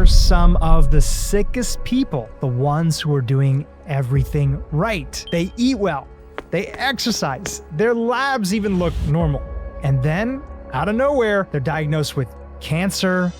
some of the sickest people the ones who are doing everything right? They eat well, they exercise, their labs even look normal. And then, out of nowhere, they're diagnosed with cancer,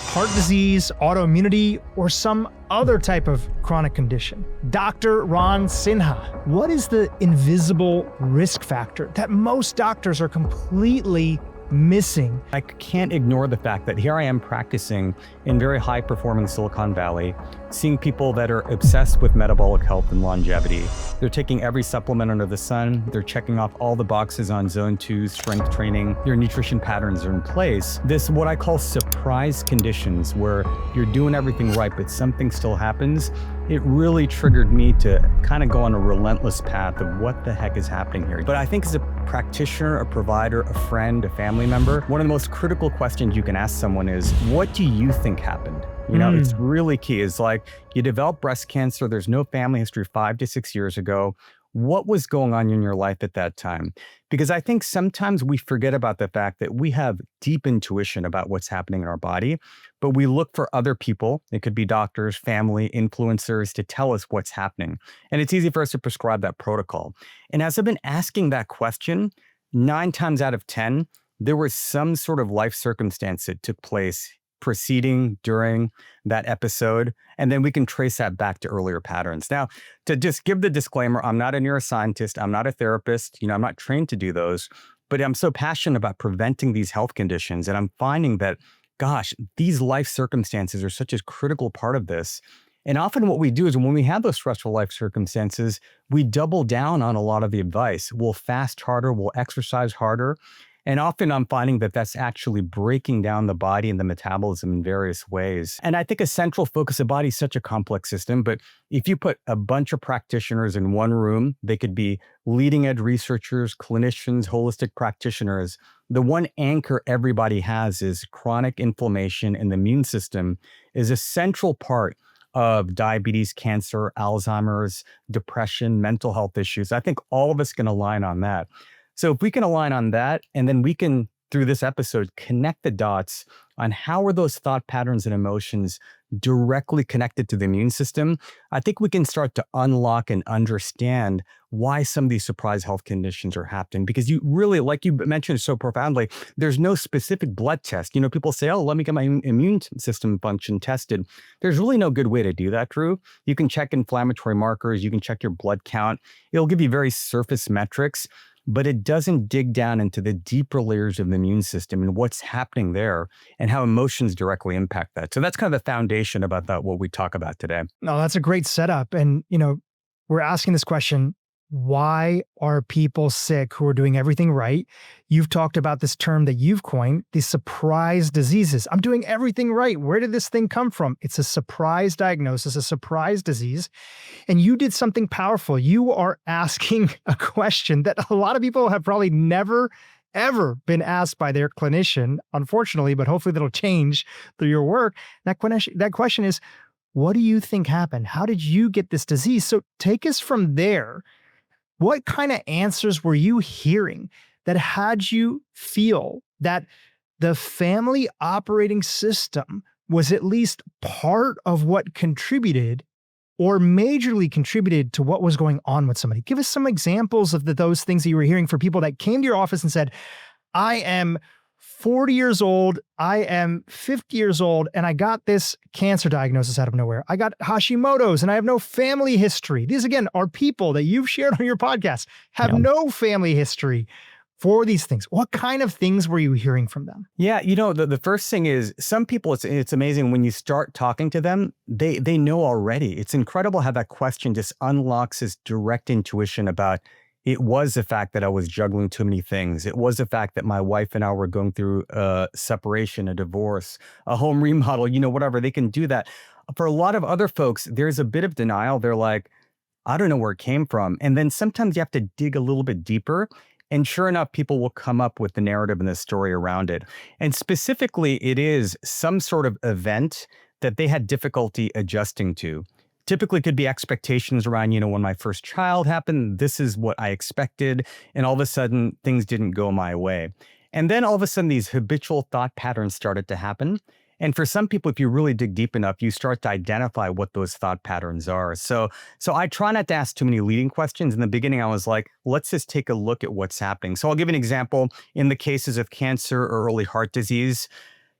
heart disease, autoimmunity, or some other type of chronic condition. Dr. Ronesh Sinha, what is the invisible risk factor that most doctors are completely missing? I can't ignore the fact that here I am practicing in very high-performing Silicon Valley, seeing people that are obsessed with metabolic health and longevity. They're taking every supplement under the sun. They're checking off all the boxes on zone 2 strength training. Their nutrition patterns are in place. This, what I call surprise conditions, where you're doing everything right, but something still happens. It really triggered me to kind of go on a relentless path of what the heck is happening here. But I think as a practitioner, a provider, a friend, a family member, one of the most critical questions you can ask someone is, what do you think happened? You know, it's really key. It's like you develop breast cancer. There's no family history 5 to 6 years ago. What was going on in your life at that time? Because I think sometimes we forget about the fact that we have deep intuition about what's happening in our body, but we look for other people, it could be doctors, family, influencers, to tell us what's happening. And it's easy for us to prescribe that protocol. And as I've been asking that question, 9 times out of 10, there was some sort of life circumstance that took place preceding, during that episode, and then we can trace that back to earlier patterns. Now, to just give the disclaimer, I'm not a neuroscientist, I'm not a therapist, I'm not trained to do those, but I'm so passionate about preventing these health conditions, and I'm finding that, gosh, these life circumstances are such a critical part of this. And often what we do is when we have those stressful life circumstances, we double down on a lot of the advice. We'll fast harder, we'll exercise harder. And often I'm finding that that's actually breaking down the body and the metabolism in various ways. And I think a central focus of body is such a complex system, but if you put a bunch of practitioners in one room, they could be leading edge researchers, clinicians, holistic practitioners. The one anchor everybody has is chronic inflammation in the immune system is a central part of diabetes, cancer, Alzheimer's, depression, mental health issues. I think all of us can align on that. So if we can align on that, and then we can, through this episode, connect the dots on how are those thought patterns and emotions directly connected to the immune system, I think we can start to unlock and understand why some of these surprise health conditions are happening. Because you really, like you mentioned so profoundly, there's no specific blood test. People say, oh, let me get my immune system function tested. There's really no good way to do that, Dhru. You can check inflammatory markers, you can check your blood count. It'll give you very surface metrics, but it doesn't dig down into the deeper layers of the immune system and what's happening there and how emotions directly impact that. So that's kind of the foundation about that, what we talk about today. No, that's a great setup. And, we're asking this question, why are people sick who are doing everything right? You've talked about this term that you've coined, the surprise diseases. I'm doing everything right. Where did this thing come from? It's a surprise diagnosis, a surprise disease. And you did something powerful. You are asking a question that a lot of people have probably never, ever been asked by their clinician, unfortunately, but hopefully that'll change through your work. That question is, what do you think happened? How did you get this disease? So take us from there. What kind of answers were you hearing that had you feel that the family operating system was at least part of what contributed or majorly contributed to what was going on with somebody? Give us some examples of those things that you were hearing for people that came to your office and said, I am 40 years old, I am 50 years old, and I got this cancer diagnosis out of nowhere. I got Hashimoto's and I have no family history. These, again, are people that you've shared on your podcast, have no family history for these things. What kind of things were you hearing from them? Yeah, the first thing is some people, it's amazing when you start talking to them, they know already. It's incredible how that question just unlocks this direct intuition about, it was the fact that I was juggling too many things. It was the fact that my wife and I were going through a separation, a divorce, a home remodel, whatever. They can do that. For a lot of other folks, there's a bit of denial. They're like, I don't know where it came from. And then sometimes you have to dig a little bit deeper. And sure enough, people will come up with the narrative and the story around it. And specifically, it is some sort of event that they had difficulty adjusting to. Typically could be expectations around, when my first child happened, this is what I expected. And all of a sudden, things didn't go my way. And then all of a sudden, these habitual thought patterns started to happen. And for some people, if you really dig deep enough, you start to identify what those thought patterns are. So I try not to ask too many leading questions. In the beginning, I was like, let's just take a look at what's happening. So I'll give an example. In the cases of cancer or early heart disease,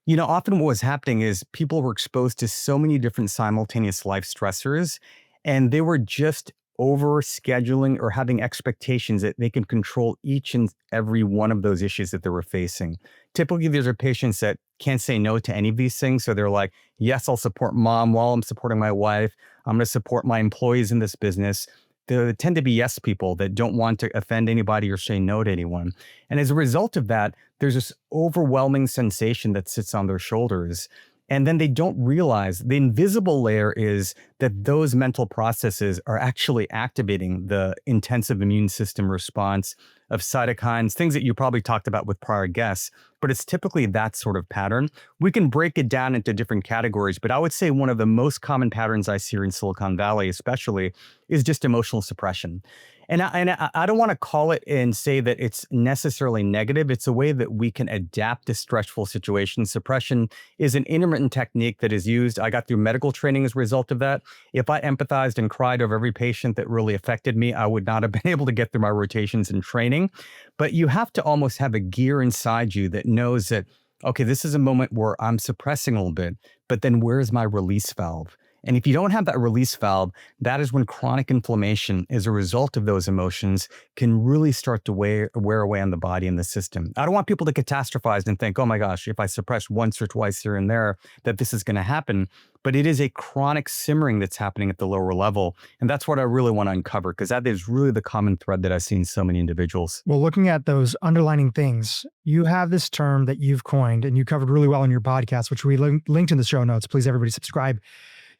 often what was happening is people were exposed to so many different simultaneous life stressors, and they were just over scheduling or having expectations that they can control each and every one of those issues that they were facing. Typically, these are patients that can't say no to any of these things. So they're like, yes, I'll support mom while I'm supporting my wife. I'm going to support my employees in this business. They tend to be yes people that don't want to offend anybody or say no to anyone. And as a result of that, there's this overwhelming sensation that sits on their shoulders. And then they don't realize the invisible layer is that those mental processes are actually activating the intensive immune system response of cytokines, things that you probably talked about with prior guests, but it's typically that sort of pattern. We can break it down into different categories, but I would say one of the most common patterns I see in Silicon Valley especially is just emotional suppression. And I don't want to call it and say that it's necessarily negative. It's a way that we can adapt to stressful situations. Suppression is an intermittent technique that is used. I got through medical training as a result of that. If I empathized and cried over every patient that really affected me, I would not have been able to get through my rotations and training. But you have to almost have a gear inside you that knows that, okay, this is a moment where I'm suppressing a little bit, but then where's my release valve? And if you don't have that release valve, that is when chronic inflammation as a result of those emotions can really start to wear away on the body and the system. I don't want people to catastrophize and think, oh my gosh, if I suppress once or twice here and there, that this is going to happen. But it is a chronic simmering that's happening at the lower level. And that's what I really want to uncover, because that is really the common thread that I see in so many individuals. Well, looking at those underlining things, you have this term that you've coined and you covered really well in your podcast, which we linked in the show notes. Please, everybody subscribe.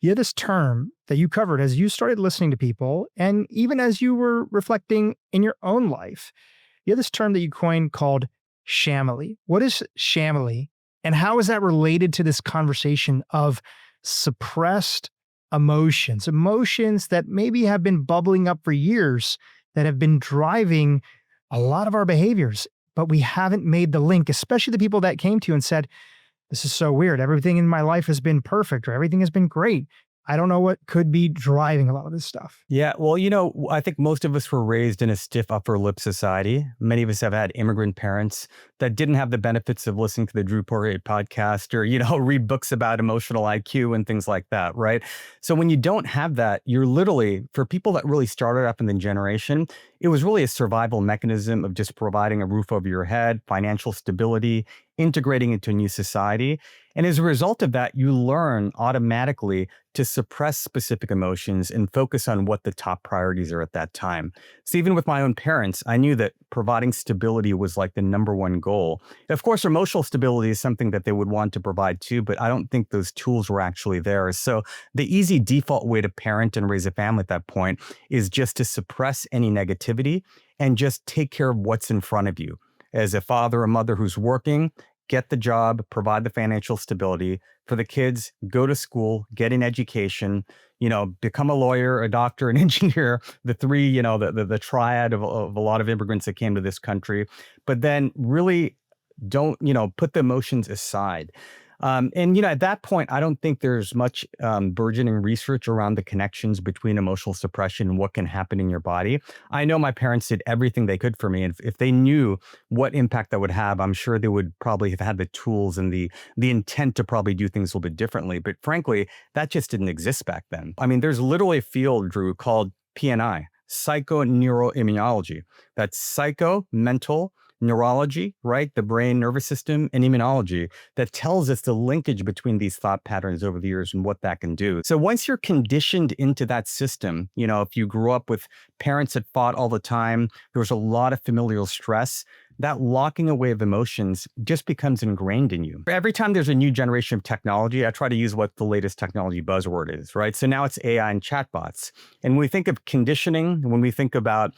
You had this term that you covered as you started listening to people, and even as you were reflecting in your own life. You had this term that you coined called Shamily. What is Shamily, and how is that related to this conversation of suppressed emotions that maybe have been bubbling up for years, that have been driving a lot of our behaviors, but we haven't made the link, especially the people that came to you and said, this is so weird. Everything in my life has been perfect, or everything has been great. I don't know what could be driving a lot of this stuff. Yeah, well, I think most of us were raised in a stiff upper lip society. Many of us have had immigrant parents that didn't have the benefits of listening to the Dhru Purohit podcast or, read books about emotional IQ and things like that, right? So when you don't have that, you're literally, for people that really started up in the generation, it was really a survival mechanism of just providing a roof over your head, financial stability, integrating into a new society. And as a result of that, you learn automatically to suppress specific emotions and focus on what the top priorities are at that time. So even with my own parents, I knew that providing stability was like the number one goal. Of course, emotional stability is something that they would want to provide too, but I don't think those tools were actually there. So the easy default way to parent and raise a family at that point is just to suppress any negativity and just take care of what's in front of you. As a father or mother who's working, get the job, provide the financial stability. For the kids, go to school, get an education, become a lawyer, a doctor, an engineer, the three, the triad of a lot of immigrants that came to this country. But then really don't, put the emotions aside. At that point, I don't think there's much burgeoning research around the connections between emotional suppression and what can happen in your body. I know my parents did everything they could for me. And if they knew what impact that would have, I'm sure they would probably have had the tools and the intent to probably do things a little bit differently. But frankly, that just didn't exist back then. I mean, there's literally a field, Dhru, called PNI, psychoneuroimmunology. That's psycho, mental, neurology, right? The brain, nervous system, and immunology that tells us the linkage between these thought patterns over the years and what that can do. So once you're conditioned into that system, if you grew up with parents that fought all the time, there was a lot of familial stress, that locking away of emotions just becomes ingrained in you. Every time there's a new generation of technology, I try to use what the latest technology buzzword is, right? So now it's AI and chatbots. And when we think of conditioning, when we think about,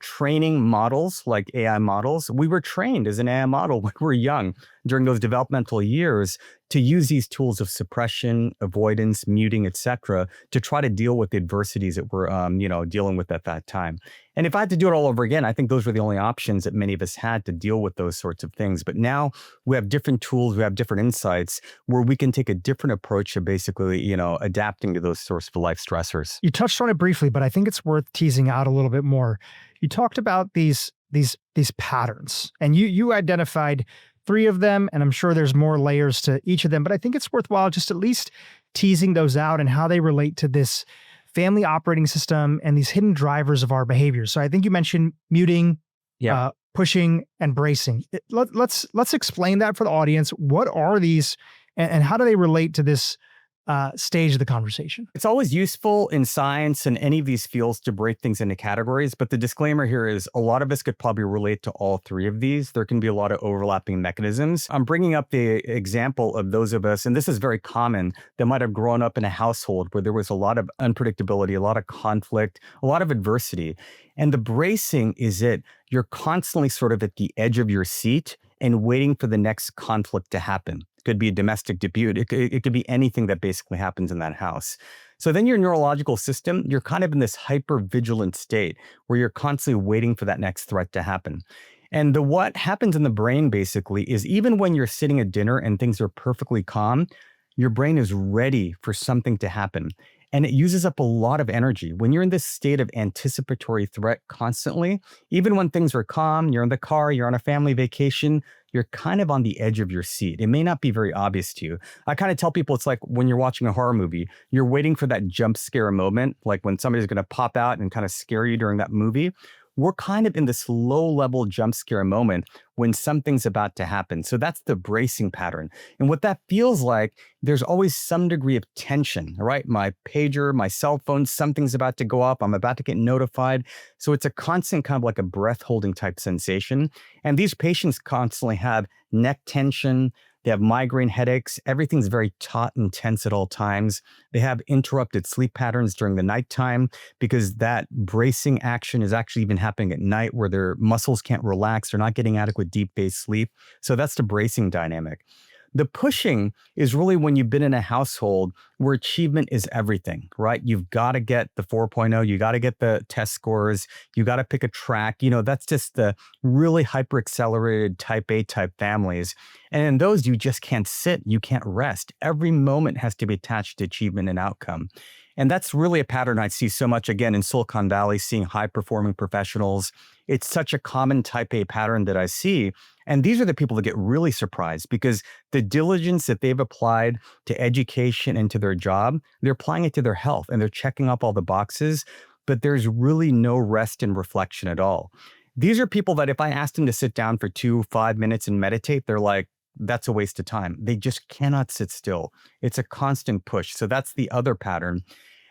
training models like AI models, we were trained as an AI model when we were young. during those developmental years to use these tools of suppression, avoidance, muting, etc., to try to deal with the adversities that we're, dealing with at that time. And if I had to do it all over again, I think those were the only options that many of us had to deal with those sorts of things. But now we have different tools, we have different insights where we can take a different approach to basically, adapting to those sorts of life stressors. You touched on it briefly, but I think it's worth teasing out a little bit more. You talked about these patterns, and you identified 3 of them, and I'm sure there's more layers to each of them, but I think it's worthwhile just at least teasing those out and how they relate to this family operating system and these hidden drivers of our behaviors. So I think you mentioned muting, pushing, and bracing. Let's explain that for the audience. What are these, and how do they relate to this stage of the conversation? It's always useful in science and any of these fields to break things into categories, but the disclaimer here is a lot of us could probably relate to all 3 of these. There can be a lot of overlapping mechanisms. I'm bringing up the example of those of us, and this is very common, that might have grown up in a household where there was a lot of unpredictability, a lot of conflict, a lot of adversity. And the bracing is you're constantly sort of at the edge of your seat and waiting for the next conflict to happen. It could be a domestic dispute. It could be anything that basically happens in that house. So then your neurological system, you're kind of in this hyper-vigilant state where you're constantly waiting for that next threat to happen. And what happens in the brain basically is even when you're sitting at dinner and things are perfectly calm, your brain is ready for something to happen. And it uses up a lot of energy. When you're in this state of anticipatory threat constantly, even when things are calm, you're in the car, you're on a family vacation, you're kind of on the edge of your seat. It may not be very obvious to you. I kind of tell people it's like when you're watching a horror movie, you're waiting for that jump scare moment, like when somebody's going to pop out and kind of scare you during that movie. We're kind of in this low-level jump scare moment when something's about to happen. So that's the bracing pattern. And what that feels like, there's always some degree of tension, right? My pager, my cell phone, something's about to go up. I'm about to get notified. So it's a constant kind of like a breath-holding type sensation. And these patients constantly have neck tension. They have migraine headaches. Everything's very taut and tense at all times. They have interrupted sleep patterns during the nighttime because that bracing action is actually even happening at night where their muscles can't relax. They're not getting adequate deep-based sleep. So that's the bracing dynamic. The pushing is really when you've been in a household where achievement is everything, right? You've got to get the 4.0, you got to get the test scores, you got to pick a track. That's just the really hyper-accelerated type A type families. And in those, you just can't sit, you can't rest. Every moment has to be attached to achievement and outcome. And that's really a pattern I see so much, again, in Silicon Valley, seeing high-performing professionals. It's such a common type A pattern that I see. And these are the people that get really surprised because the diligence that they've applied to education and to their job, they're applying it to their health and they're checking up all the boxes, but there's really no rest and reflection at all. These are people that if I asked them to sit down for 5 minutes and meditate, they're like, that's a waste of time. They just cannot sit still. It's a constant push. So that's the other pattern.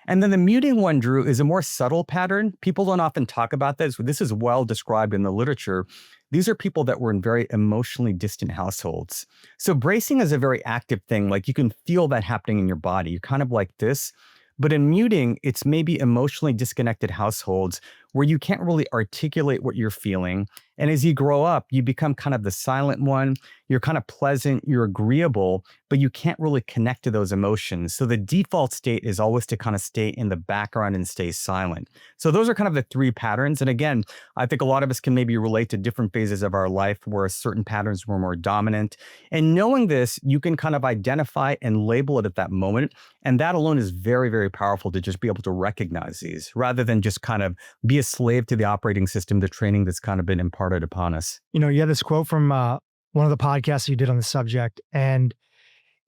And then the muting one, Dhru, is a more subtle pattern. People don't often talk about this. This is well described in the literature. These are people that were in very emotionally distant households. So bracing is a very active thing. Like you can feel that happening in your body. You're kind of like this. But in muting, it's maybe emotionally disconnected households where you can't really articulate what you're feeling. And as you grow up, you become kind of the silent one. You're kind of pleasant, you're agreeable, but you can't really connect to those emotions. So the default state is always to kind of stay in the background and stay silent. So those are kind of the 3 patterns. And again, I think a lot of us can maybe relate to different phases of our life where certain patterns were more dominant. And knowing this, you can kind of identify and label it at that moment. And that alone is very, very powerful to just be able to recognize these rather than just kind of be a slave to the operating system, the training that's kind of been imparted upon us. You had this quote from one of the podcasts you did on the subject, and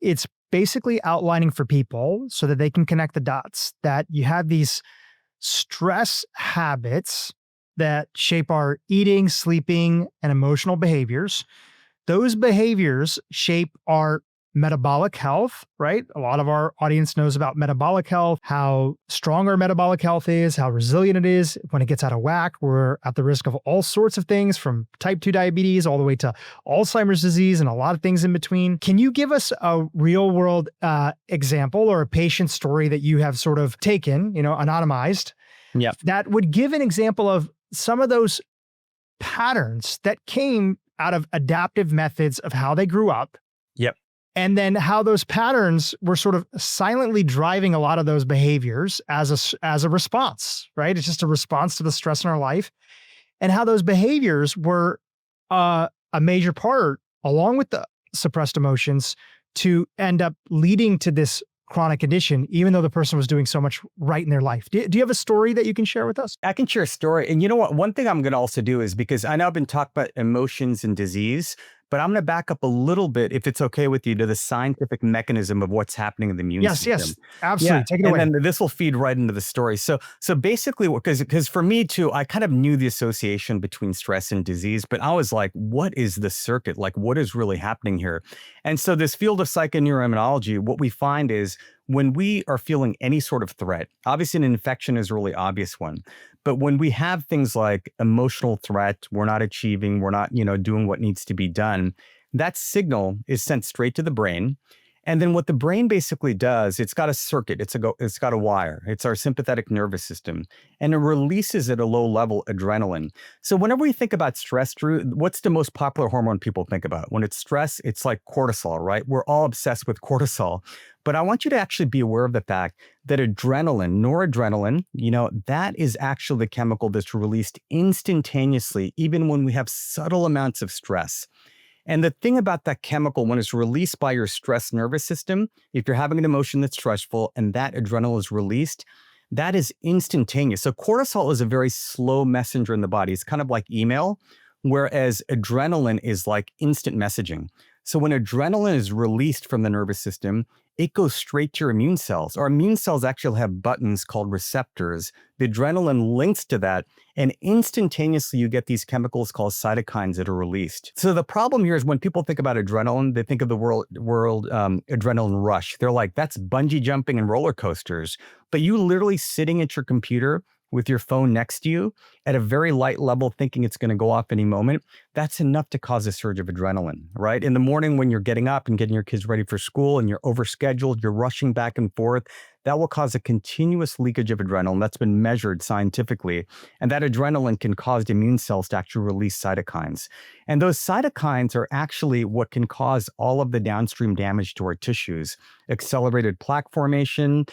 it's basically outlining for people so that they can connect the dots that you have these stress habits that shape our eating, sleeping, and emotional behaviors. Those behaviors shape our metabolic health, right? A lot of our audience knows about metabolic health, how strong our metabolic health is, how resilient it is. When it gets out of whack, we're at the risk of all sorts of things from type 2 diabetes all the way to Alzheimer's disease and a lot of things in between. Can you give us a real world example or a patient story that you have sort of taken, anonymized, that would give an example of some of those patterns that came out of adaptive methods of how they grew up. Yep. And then how those patterns were sort of silently driving a lot of those behaviors as a response, right? It's just a response to the stress in our life. And how those behaviors were a major part, along with the suppressed emotions, to end up leading to this chronic condition, even though the person was doing so much right in their life. Do you have a story that you can share with us? I can share a story. And you know what? One thing I'm going to also do is, because I know I've been talking about emotions and disease, but I'm going to back up a little bit, if it's okay with you, to the scientific mechanism of what's happening in the immune system. Yes, absolutely. Yeah. Take it away. And then this will feed right into the story. So basically, because for me too, I kind of knew the association between stress and disease, but I was like, what is the circuit? Like, what is really happening here? And so this field of psychoneuroimmunology, what we find is when we are feeling any sort of threat, obviously an infection is a really obvious one. But when we have things like emotional threat, we're not achieving, we're not, doing what needs to be done, that signal is sent straight to the brain. And then what the brain basically does, it's got a circuit, it's got a wire. It's our sympathetic nervous system, and it releases at a low level adrenaline. So whenever we think about stress, Dhru, what's the most popular hormone people think about? When it's stress, it's like cortisol, right? We're all obsessed with cortisol. But I want you to actually be aware of the fact that adrenaline, noradrenaline, that is actually the chemical that's released instantaneously, even when we have subtle amounts of stress. And the thing about that chemical, when it's released by your stress nervous system, if you're having an emotion that's stressful and that adrenaline is released, that is instantaneous. So cortisol is a very slow messenger in the body. It's kind of like email, whereas adrenaline is like instant messaging. So when adrenaline is released from the nervous system, it goes straight to your immune cells. Our immune cells actually have buttons called receptors. The adrenaline links to that, and instantaneously you get these chemicals called cytokines that are released. So the problem here is when people think about adrenaline, they think of the world adrenaline rush. They're like, that's bungee jumping and roller coasters. But you literally sitting at your computer with your phone next to you at a very light level, thinking it's going to go off any moment, that's enough to cause a surge of adrenaline, right? In the morning when you're getting up and getting your kids ready for school and you're overscheduled, you're rushing back and forth, that will cause a continuous leakage of adrenaline. That's been measured scientifically. And that adrenaline can cause the immune cells to actually release cytokines. And those cytokines are actually what can cause all of the downstream damage to our tissues. Accelerated plaque formation,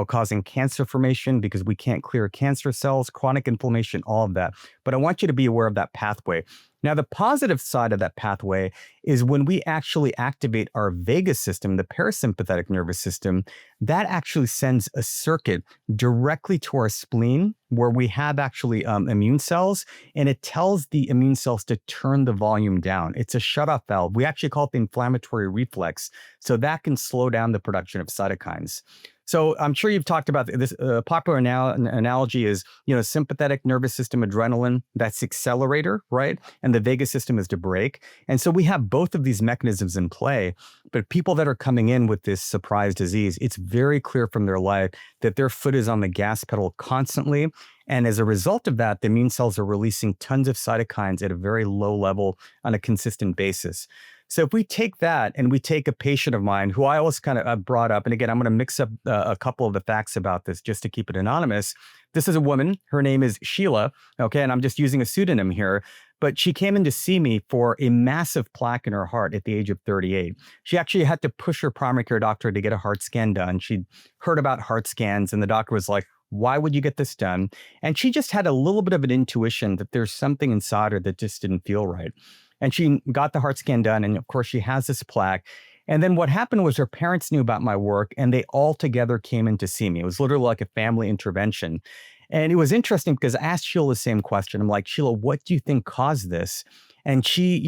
causing cancer formation because we can't clear cancer cells, chronic inflammation, all of that. But I want you to be aware of that pathway. Now, the positive side of that pathway is when we actually activate our vagus system, the parasympathetic nervous system, that actually sends a circuit directly to our spleen where we have actually immune cells, and it tells the immune cells to turn the volume down. It's a shutoff valve. We actually call it the inflammatory reflex. So that can slow down the production of cytokines. So I'm sure you've talked about this. Popular analogy is, sympathetic nervous system adrenaline, that's the accelerator, right? And the vagus system is the brake. And so we have both of these mechanisms in play. But people that are coming in with this surprise disease, it's very clear from their life that their foot is on the gas pedal constantly. And as a result of that, the immune cells are releasing tons of cytokines at a very low level on a consistent basis. So if we take that and we take a patient of mine who I always kind of brought up, and again, I'm going to mix up a couple of the facts about this just to keep it anonymous. This is a woman. Her name is Sheila. Okay. And I'm just using a pseudonym here. But she came in to see me for a massive plaque in her heart at the age of 38. She actually had to push her primary care doctor to get a heart scan done. She'd heard about heart scans, and the doctor was like, why would you get this done? And she just had a little bit of an intuition that there's something inside her that just didn't feel right. And she got the heart scan done. And of course, she has this plaque. And then what happened was her parents knew about my work, and they all together came in to see me. It was literally like a family intervention. And it was interesting because I asked Sheila the same question. I'm like, Sheila, what do you think caused this? And she,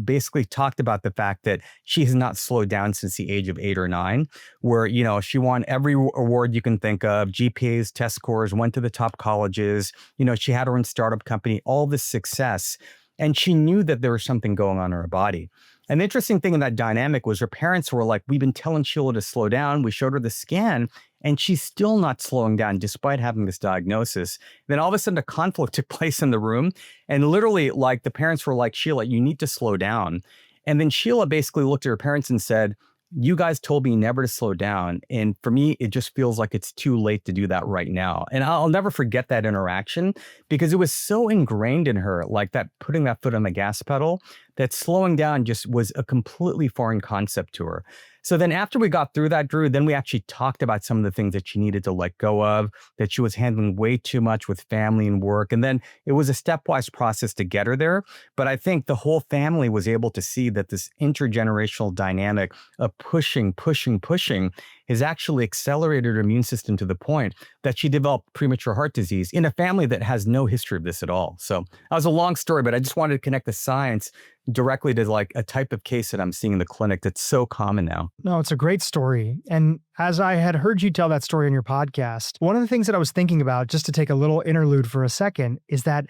basically talked about the fact that she has not slowed down since the age of 8 or 9, where, she won every award you can think of, GPAs, test scores, went to the top colleges. She had her own startup company, all this success. And she knew that there was something going on in her body. And the interesting thing in that dynamic was her parents were like, we've been telling Sheila to slow down. We showed her the scan, and she's still not slowing down despite having this diagnosis. Then all of a sudden, a conflict took place in the room. And literally, like, the parents were like, Sheila, you need to slow down. And then Sheila basically looked at her parents and said, you guys told me never to slow down. And for me, it just feels like it's too late to do that right now. And I'll never forget that interaction because it was so ingrained in her, like that putting that foot on the gas pedal, that slowing down just was a completely foreign concept to her. So then after we got through that, Dhru, then we actually talked about some of the things that she needed to let go of, that she was handling way too much with family and work. And then it was a stepwise process to get her there. But I think the whole family was able to see that this intergenerational dynamic of pushing has actually accelerated her immune system to the point that she developed premature heart disease in a family that has no history of this at all. So that was a long story, but I just wanted to connect the science directly to like a type of case that I'm seeing in the clinic that's so common now. No, it's a great story. And as I had heard you tell that story on your podcast, one of the things that I was thinking about, just to take a little interlude for a second, is that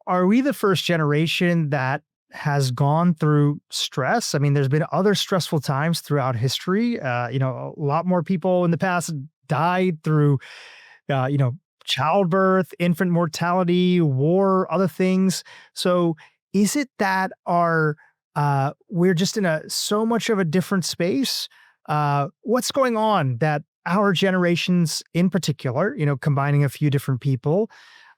are we the first generation that has gone through stress? I mean, there's been other stressful times throughout history. A lot more people in the past died through, childbirth, infant mortality, war, other things. So is it that we're just in so much of a different space? What's going on that our generations in particular, combining a few different people,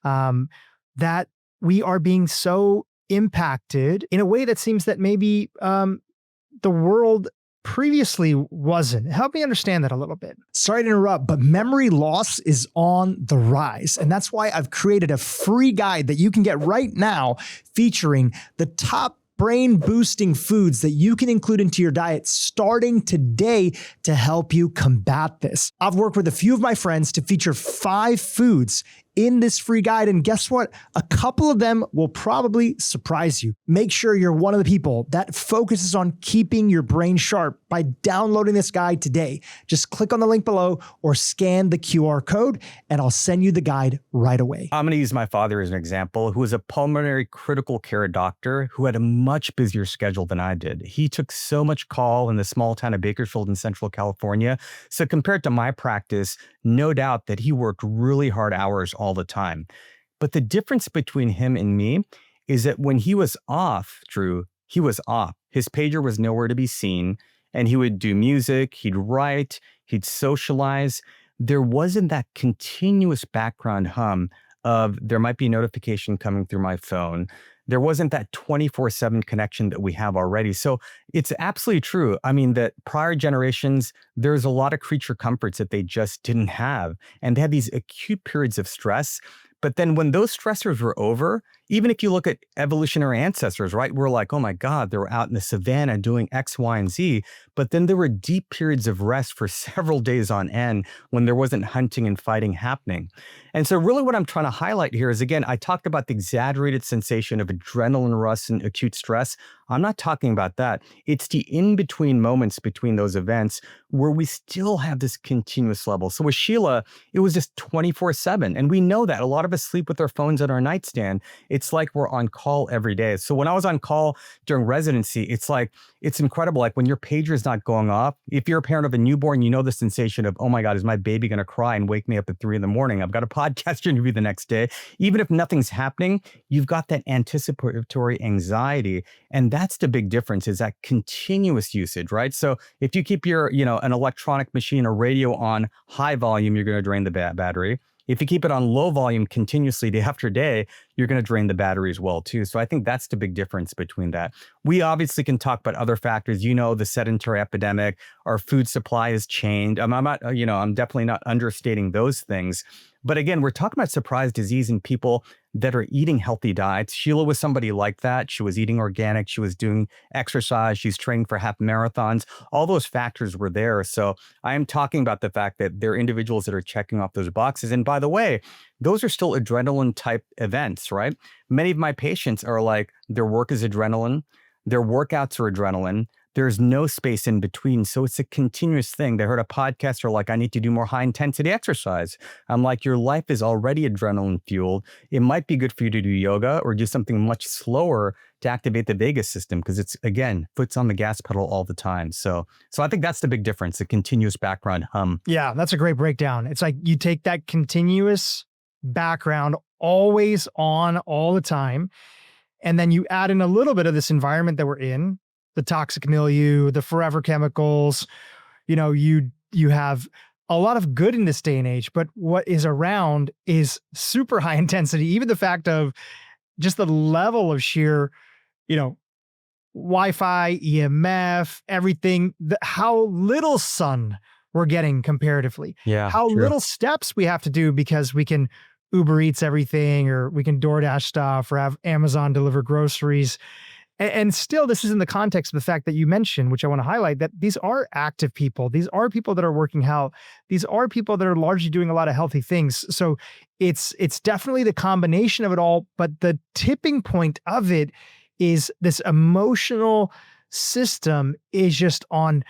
that we are being so impacted in a way that seems that maybe the world previously wasn't. Help me understand that a little bit. Sorry to interrupt, but memory loss is on the rise. And that's why I've created a free guide that you can get right now featuring the top brain boosting foods that you can include into your diet starting today to help you combat this. I've worked with a few of my friends to feature 5 foods in this free guide. And guess what? A couple of them will probably surprise you. Make sure you're one of the people that focuses on keeping your brain sharp by downloading this guide today. Just click on the link below or scan the QR code and I'll send you the guide right away. I'm going to use my father as an example, who was a pulmonary critical care doctor who had a much busier schedule than I did. He took so much call in the small town of Bakersfield in Central California. So compared to my practice, no doubt that he worked really hard hours all the time. But the difference between him and me is that when he was off, Dhru, he was off. His pager was nowhere to be seen, and he would do music, he'd write, he'd socialize. There wasn't that continuous background hum of there might be a notification coming through my phone. There wasn't that 24/7 connection that we have already. So it's absolutely true. I mean, that prior generations, there's a lot of creature comforts that they just didn't have. And they had these acute periods of stress. But then when those stressors were over, even if you look at evolutionary ancestors, right, we're like, oh my God, they were out in the savannah doing X, Y, and Z. But then there were deep periods of rest for several days on end when there wasn't hunting and fighting happening. And so really what I'm trying to highlight here is, again, I talked about the exaggerated sensation of adrenaline rush and acute stress. I'm not talking about that. It's the in-between moments between those events where we still have this continuous level. So with Sheila, it was just 24/7. And we know that a lot of us sleep with our phones on our nightstand. It's like we're on call every day. So when I was on call during residency, it's incredible. Like when your pager is not going off, if you're a parent of a newborn, you know the sensation of, oh my God, is my baby going to cry and wake me up at 3 a.m? I've got a podcast interview the next day. Even if nothing's happening, you've got that anticipatory anxiety. And that's the big difference, is that continuous usage, right? So if you keep your, an electronic machine or radio on high volume, you're going to drain the battery. If you keep it on low volume continuously day after day, you're going to drain the battery as well too. So I think that's the big difference between that. We obviously can talk about other factors, the sedentary epidemic, our food supply has changed. I'm definitely not understating those things. But again, we're talking about surprise disease in people that are eating healthy diets. Sheila was somebody like that. She was eating organic. She was doing exercise. She's training for half marathons. All those factors were there. So I am talking about the fact that there are individuals that are checking off those boxes. And by the way, those are still adrenaline type events, right? Many of my patients are like, their work is adrenaline. Their workouts are adrenaline. There's no space in between. So it's a continuous thing. They heard a podcaster like, I need to do more high intensity exercise. I'm like, your life is already adrenaline fueled. It might be good for you to do yoga or do something much slower to activate the vagus system, because it's, again, foot's on the gas pedal all the time. So I think that's the big difference, the continuous background hum. Yeah, that's a great breakdown. It's like you take that continuous background always on all the time, and then you add in a little bit of this environment that we're in, the toxic milieu, the forever chemicals. You have a lot of good in this day and age, but what is around is super high intensity. Even the fact of just the level of sheer, you know, Wi-Fi, EMF, everything, how little sun we're getting comparatively. Yeah, How true. little steps we have to do because we can Uber Eats everything, or we can DoorDash stuff, or have Amazon deliver groceries. And still, this is in the context of the fact that you mentioned, which I want to highlight, that these are active people. These are people that are working out. These are people that are largely doing a lot of healthy things. So it's definitely the combination of it all. But the tipping point of it is this emotional system is just on,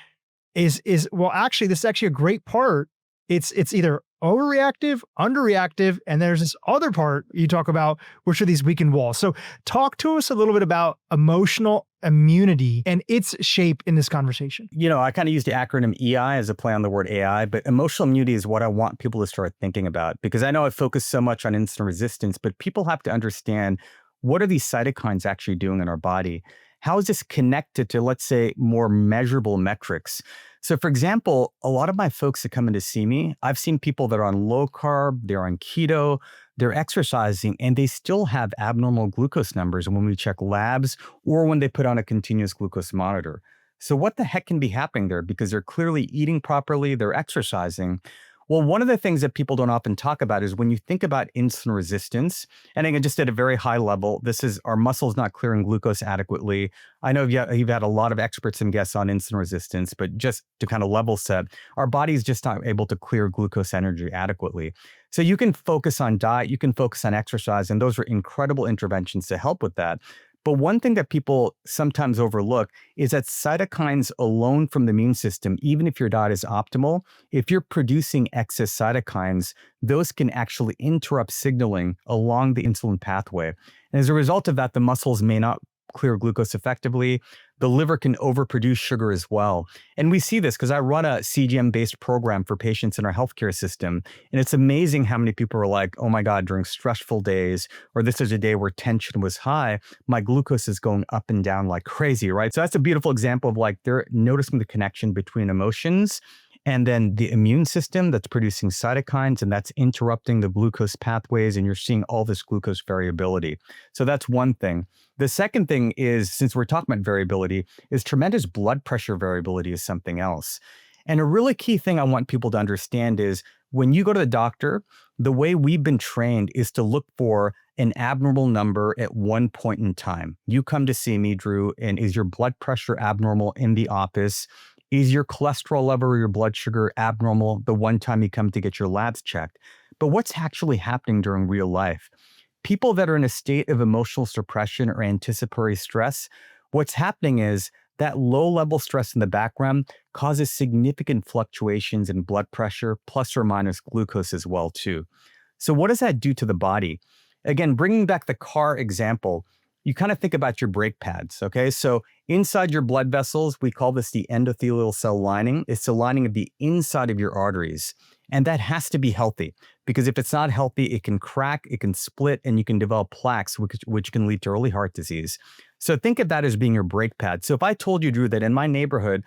well, actually, this is actually a great part. It's either overreactive, underreactive, and there's this other part you talk about, which are these weakened walls. So talk to us a little bit about emotional immunity and its shape in this conversation. I kind of use the acronym EI as a play on the word AI, but emotional immunity is what I want people to start thinking about, because I know I focus so much on insulin resistance, but people have to understand, what are these cytokines actually doing in our body? How is this connected to, let's say, more measurable metrics? So for example, a lot of my folks that come in to see me, I've seen people that are on low carb, they're on keto, they're exercising, and they still have abnormal glucose numbers when we check labs or when they put on a continuous glucose monitor. So what the heck can be happening there? Because they're clearly eating properly, they're exercising. Well, one of the things that people don't often talk about is when you think about insulin resistance, and again, just at a very high level, this is our muscles not clearing glucose adequately. I know you've had a lot of experts and guests on insulin resistance, but just to kind of level set, our body is just not able to clear glucose energy adequately. So you can focus on diet, you can focus on exercise, and those are incredible interventions to help with that. But one thing that people sometimes overlook is that cytokines alone from the immune system, even if your diet is optimal, if you're producing excess cytokines, those can actually interrupt signaling along the insulin pathway. And as a result of that, the muscles may not clear glucose effectively. The liver can overproduce sugar as well. And we see this because I run a CGM-based program for patients in our healthcare system. And it's amazing how many people are like, oh my God, during stressful days, or this is a day where tension was high, my glucose is going up and down like crazy, right? So that's a beautiful example of like they're noticing the connection between emotions and then the immune system that's producing cytokines, and that's interrupting the glucose pathways, and you're seeing all this glucose variability. So that's one thing. The second thing is, since we're talking about variability, is tremendous blood pressure variability is something else. And a really key thing I want people to understand is when you go to the doctor, the way we've been trained is to look for an abnormal number at one point in time. You come to see me, Drew, and is your blood pressure abnormal in the office? Is your cholesterol level or your blood sugar abnormal the one time you come to get your labs checked? But what's actually happening during real life? People that are in a state of emotional suppression or anticipatory stress, what's happening is that low-level stress in the background causes significant fluctuations in blood pressure, plus or minus glucose as well, too. So what does that do to the body? Again, bringing back the car example, you kind of think about your brake pads, okay? So inside your blood vessels, we call this the endothelial cell lining. It's the lining of the inside of your arteries. And that has to be healthy, because if it's not healthy, it can crack, it can split, and you can develop plaques, which can lead to early heart disease. So think of that as being your brake pad. So if I told you, Drew, that in my neighborhood,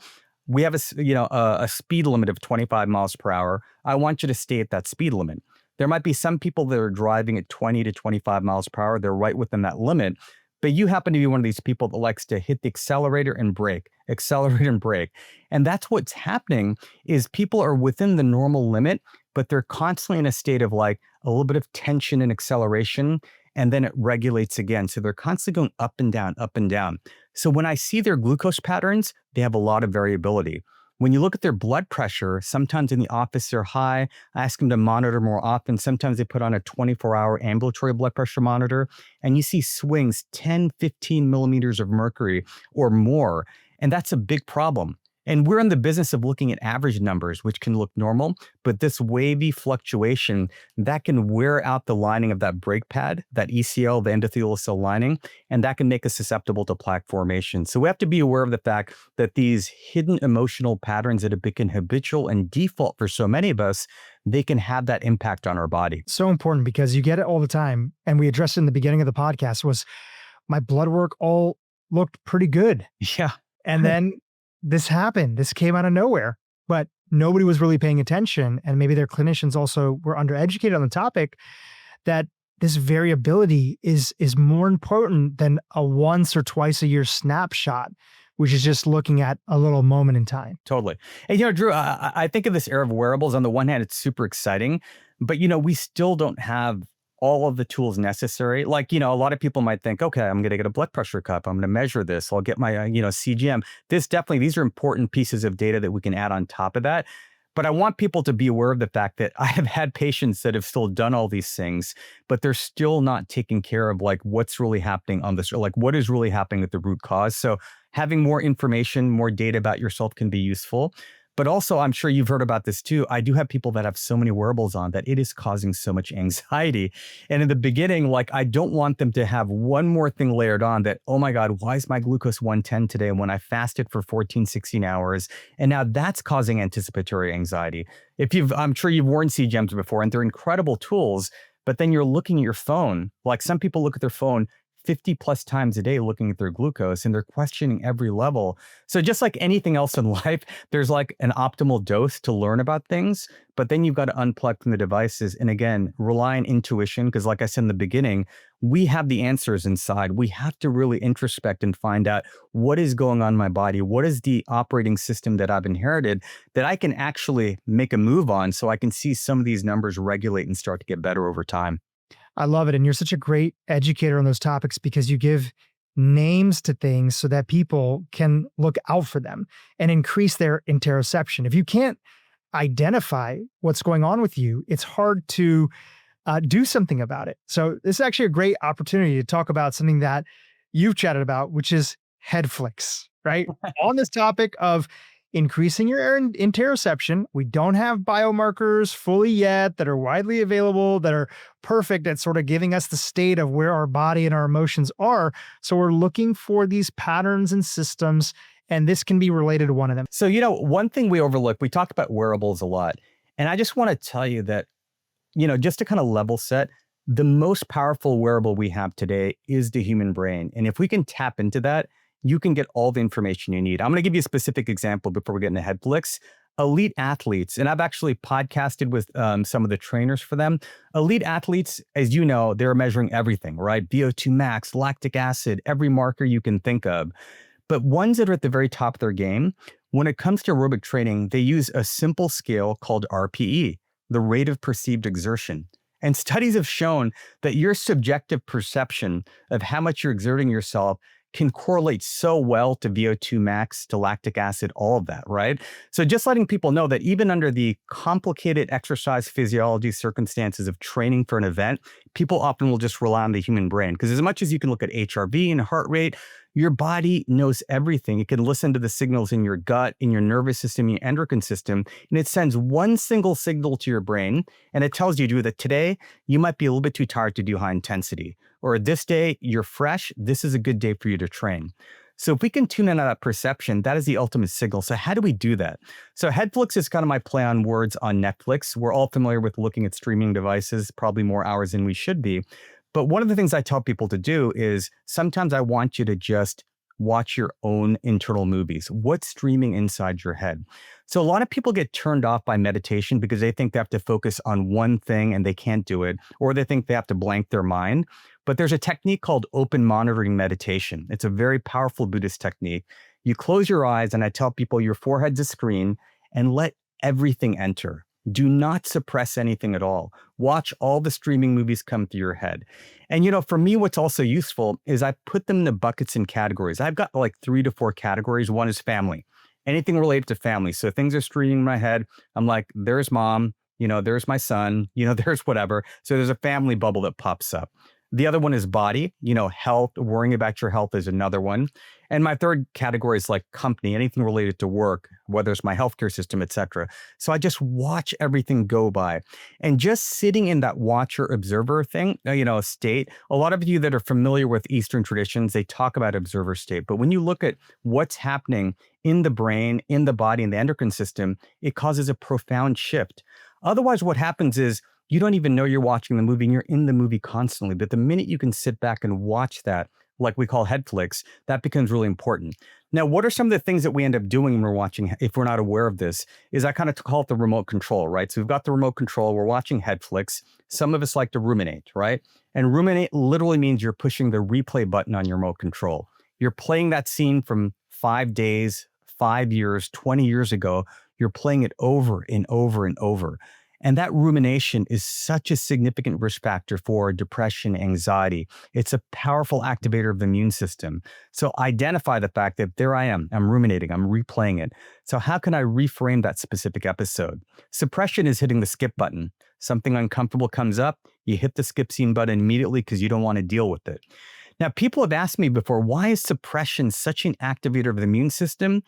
we have a speed limit of 25 miles per hour, I want you to stay at that speed limit. There might be some people that are driving at 20 to 25 miles per hour. They're right within that limit. But you happen to be one of these people that likes to hit the accelerator and brake, accelerate and brake. And that's what's happening is people are within the normal limit, but they're constantly in a state of like a little bit of tension and acceleration, and then it regulates again. So they're constantly going up and down, up and down. So when I see their glucose patterns, they have a lot of variability. When you look at their blood pressure, sometimes in the office they're high. I ask them to monitor more often. Sometimes they put on a 24-hour ambulatory blood pressure monitor, and you see swings 10, 15 millimeters of mercury or more. And that's a big problem. And we're in the business of looking at average numbers, which can look normal, but this wavy fluctuation, that can wear out the lining of that brake pad, that ECL, the endothelial cell lining, and that can make us susceptible to plaque formation. So we have to be aware of the fact that these hidden emotional patterns that have become habitual and default for so many of us, they can have that impact on our body. So important, because you get it all the time. And we addressed it in the beginning of the podcast, was my blood work all looked pretty good. Yeah. And then this happened. This came out of nowhere, but nobody was really paying attention. And maybe their clinicians also were undereducated on the topic that this variability is more important than a once or twice a year snapshot, which is just looking at a little moment in time. Totally. And, Drew, I think of this era of wearables. On the one hand, it's super exciting, but, we still don't have all of the tools necessary. Like, a lot of people might think, okay, I'm going to get a blood pressure cuff. I'm going to measure this. I'll get my, CGM. These are important pieces of data that we can add on top of that. But I want people to be aware of the fact that I have had patients that have still done all these things, but they're still not taking care of like what's really happening on this, or like what is really happening at the root cause. So having more information, more data about yourself can be useful. But also, I'm sure you've heard about this too. I do have people that have so many wearables on that it is causing so much anxiety. And in the beginning, like, I don't want them to have one more thing layered on that, oh my God, why is my glucose 110 today when I fasted for 14, 16 hours? And now that's causing anticipatory anxiety. I'm sure you've worn CGMs before, and they're incredible tools, but then you're looking at your phone. Like, some people look at their phone 50 plus times a day looking at their glucose, and they're questioning every level. So just like anything else in life, there's like an optimal dose to learn about things, but then you've got to unplug from the devices. And again, rely on intuition, because like I said in the beginning, we have the answers inside. We have to really introspect and find out what is going on in my body. What is the operating system that I've inherited that I can actually make a move on, so I can see some of these numbers regulate and start to get better over time. I love it. And you're such a great educator on those topics because you give names to things so that people can look out for them and increase their interoception. If you can't identify what's going on with you, it's hard to do something about it. So this is actually a great opportunity to talk about something that you've chatted about, which is head flicks, right? On this topic of increasing your interoception. We don't have biomarkers fully yet that are widely available, that are perfect at sort of giving us the state of where our body and our emotions are. So we're looking for these patterns and systems, and this can be related to one of them. So, one thing we overlook, we talk about wearables a lot. And I just want to tell you that, just to kind of level set, the most powerful wearable we have today is the human brain. And if we can tap into that, you can get all the information you need. I'm going to give you a specific example before we get into head flicks. Elite athletes, and I've actually podcasted with some of the trainers for them. Elite athletes, as you know, they're measuring everything, right? VO2 max, lactic acid, every marker you can think of. But ones that are at the very top of their game, when it comes to aerobic training, they use a simple scale called RPE, the rate of perceived exertion. And studies have shown that your subjective perception of how much you're exerting yourself can correlate so well to VO2 max, to lactic acid, all of that, right? So just letting people know that even under the complicated exercise physiology circumstances of training for an event, people often will just rely on the human brain. Because as much as you can look at HRV and heart rate, your body knows everything. It can listen to the signals in your gut, in your nervous system, your endocrine system, and it sends one single signal to your brain, and it tells you, Drew, that today you might be a little bit too tired to do high intensity, or this day you're fresh, this is a good day for you to train. So if we can tune in on that perception, that is the ultimate signal. So how do we do that? So Headflix is kind of my play on words on Netflix. We're all familiar with looking at streaming devices, probably more hours than we should be. But one of the things I tell people to do is sometimes I want you to just watch your own internal movies. What's streaming inside your head? So a lot of people get turned off by meditation because they think they have to focus on one thing and they can't do it, or they think they have to blank their mind. But there's a technique called open monitoring meditation. It's a very powerful Buddhist technique. You close your eyes, and I tell people your forehead's a screen, and let everything enter. Do not suppress anything at all. Watch all the streaming movies come through your head. And for me, what's also useful is I put them into buckets and categories. I've got like 3 to 4 categories. One is family, anything related to family. So things are streaming in my head. I'm like, there's mom, there's my son, there's whatever. So there's a family bubble that pops up. The other one is body, health, worrying about your health is another one. And my third category is like company, anything related to work, whether it's my healthcare system, et cetera. So I just watch everything go by. And just sitting in that watcher observer thing, state, a lot of you that are familiar with Eastern traditions, they talk about observer state. But when you look at what's happening in the brain, in the body, in the endocrine system, it causes a profound shift. Otherwise, what happens is you don't even know you're watching the movie and you're in the movie constantly. But the minute you can sit back and watch that, like we call head flicks, that becomes really important. Now, what are some of the things that we end up doing when we're watching, if we're not aware of this, is I kind of call it the remote control, right? So we've got the remote control, we're watching Headflix. Some of us like to ruminate, right? And ruminate literally means you're pushing the replay button on your remote control. You're playing that scene from 5 days, 5 years, 20 years ago. You're playing it over and over and over. And that rumination is such a significant risk factor for depression, anxiety. It's a powerful activator of the immune system. So identify the fact that there I am, I'm ruminating, I'm replaying it. So how can I reframe that specific episode? Suppression is hitting the skip button. Something uncomfortable comes up, you hit the skip scene button immediately because you don't want to deal with it. Now, people have asked me before, why is suppression such an activator of the immune system?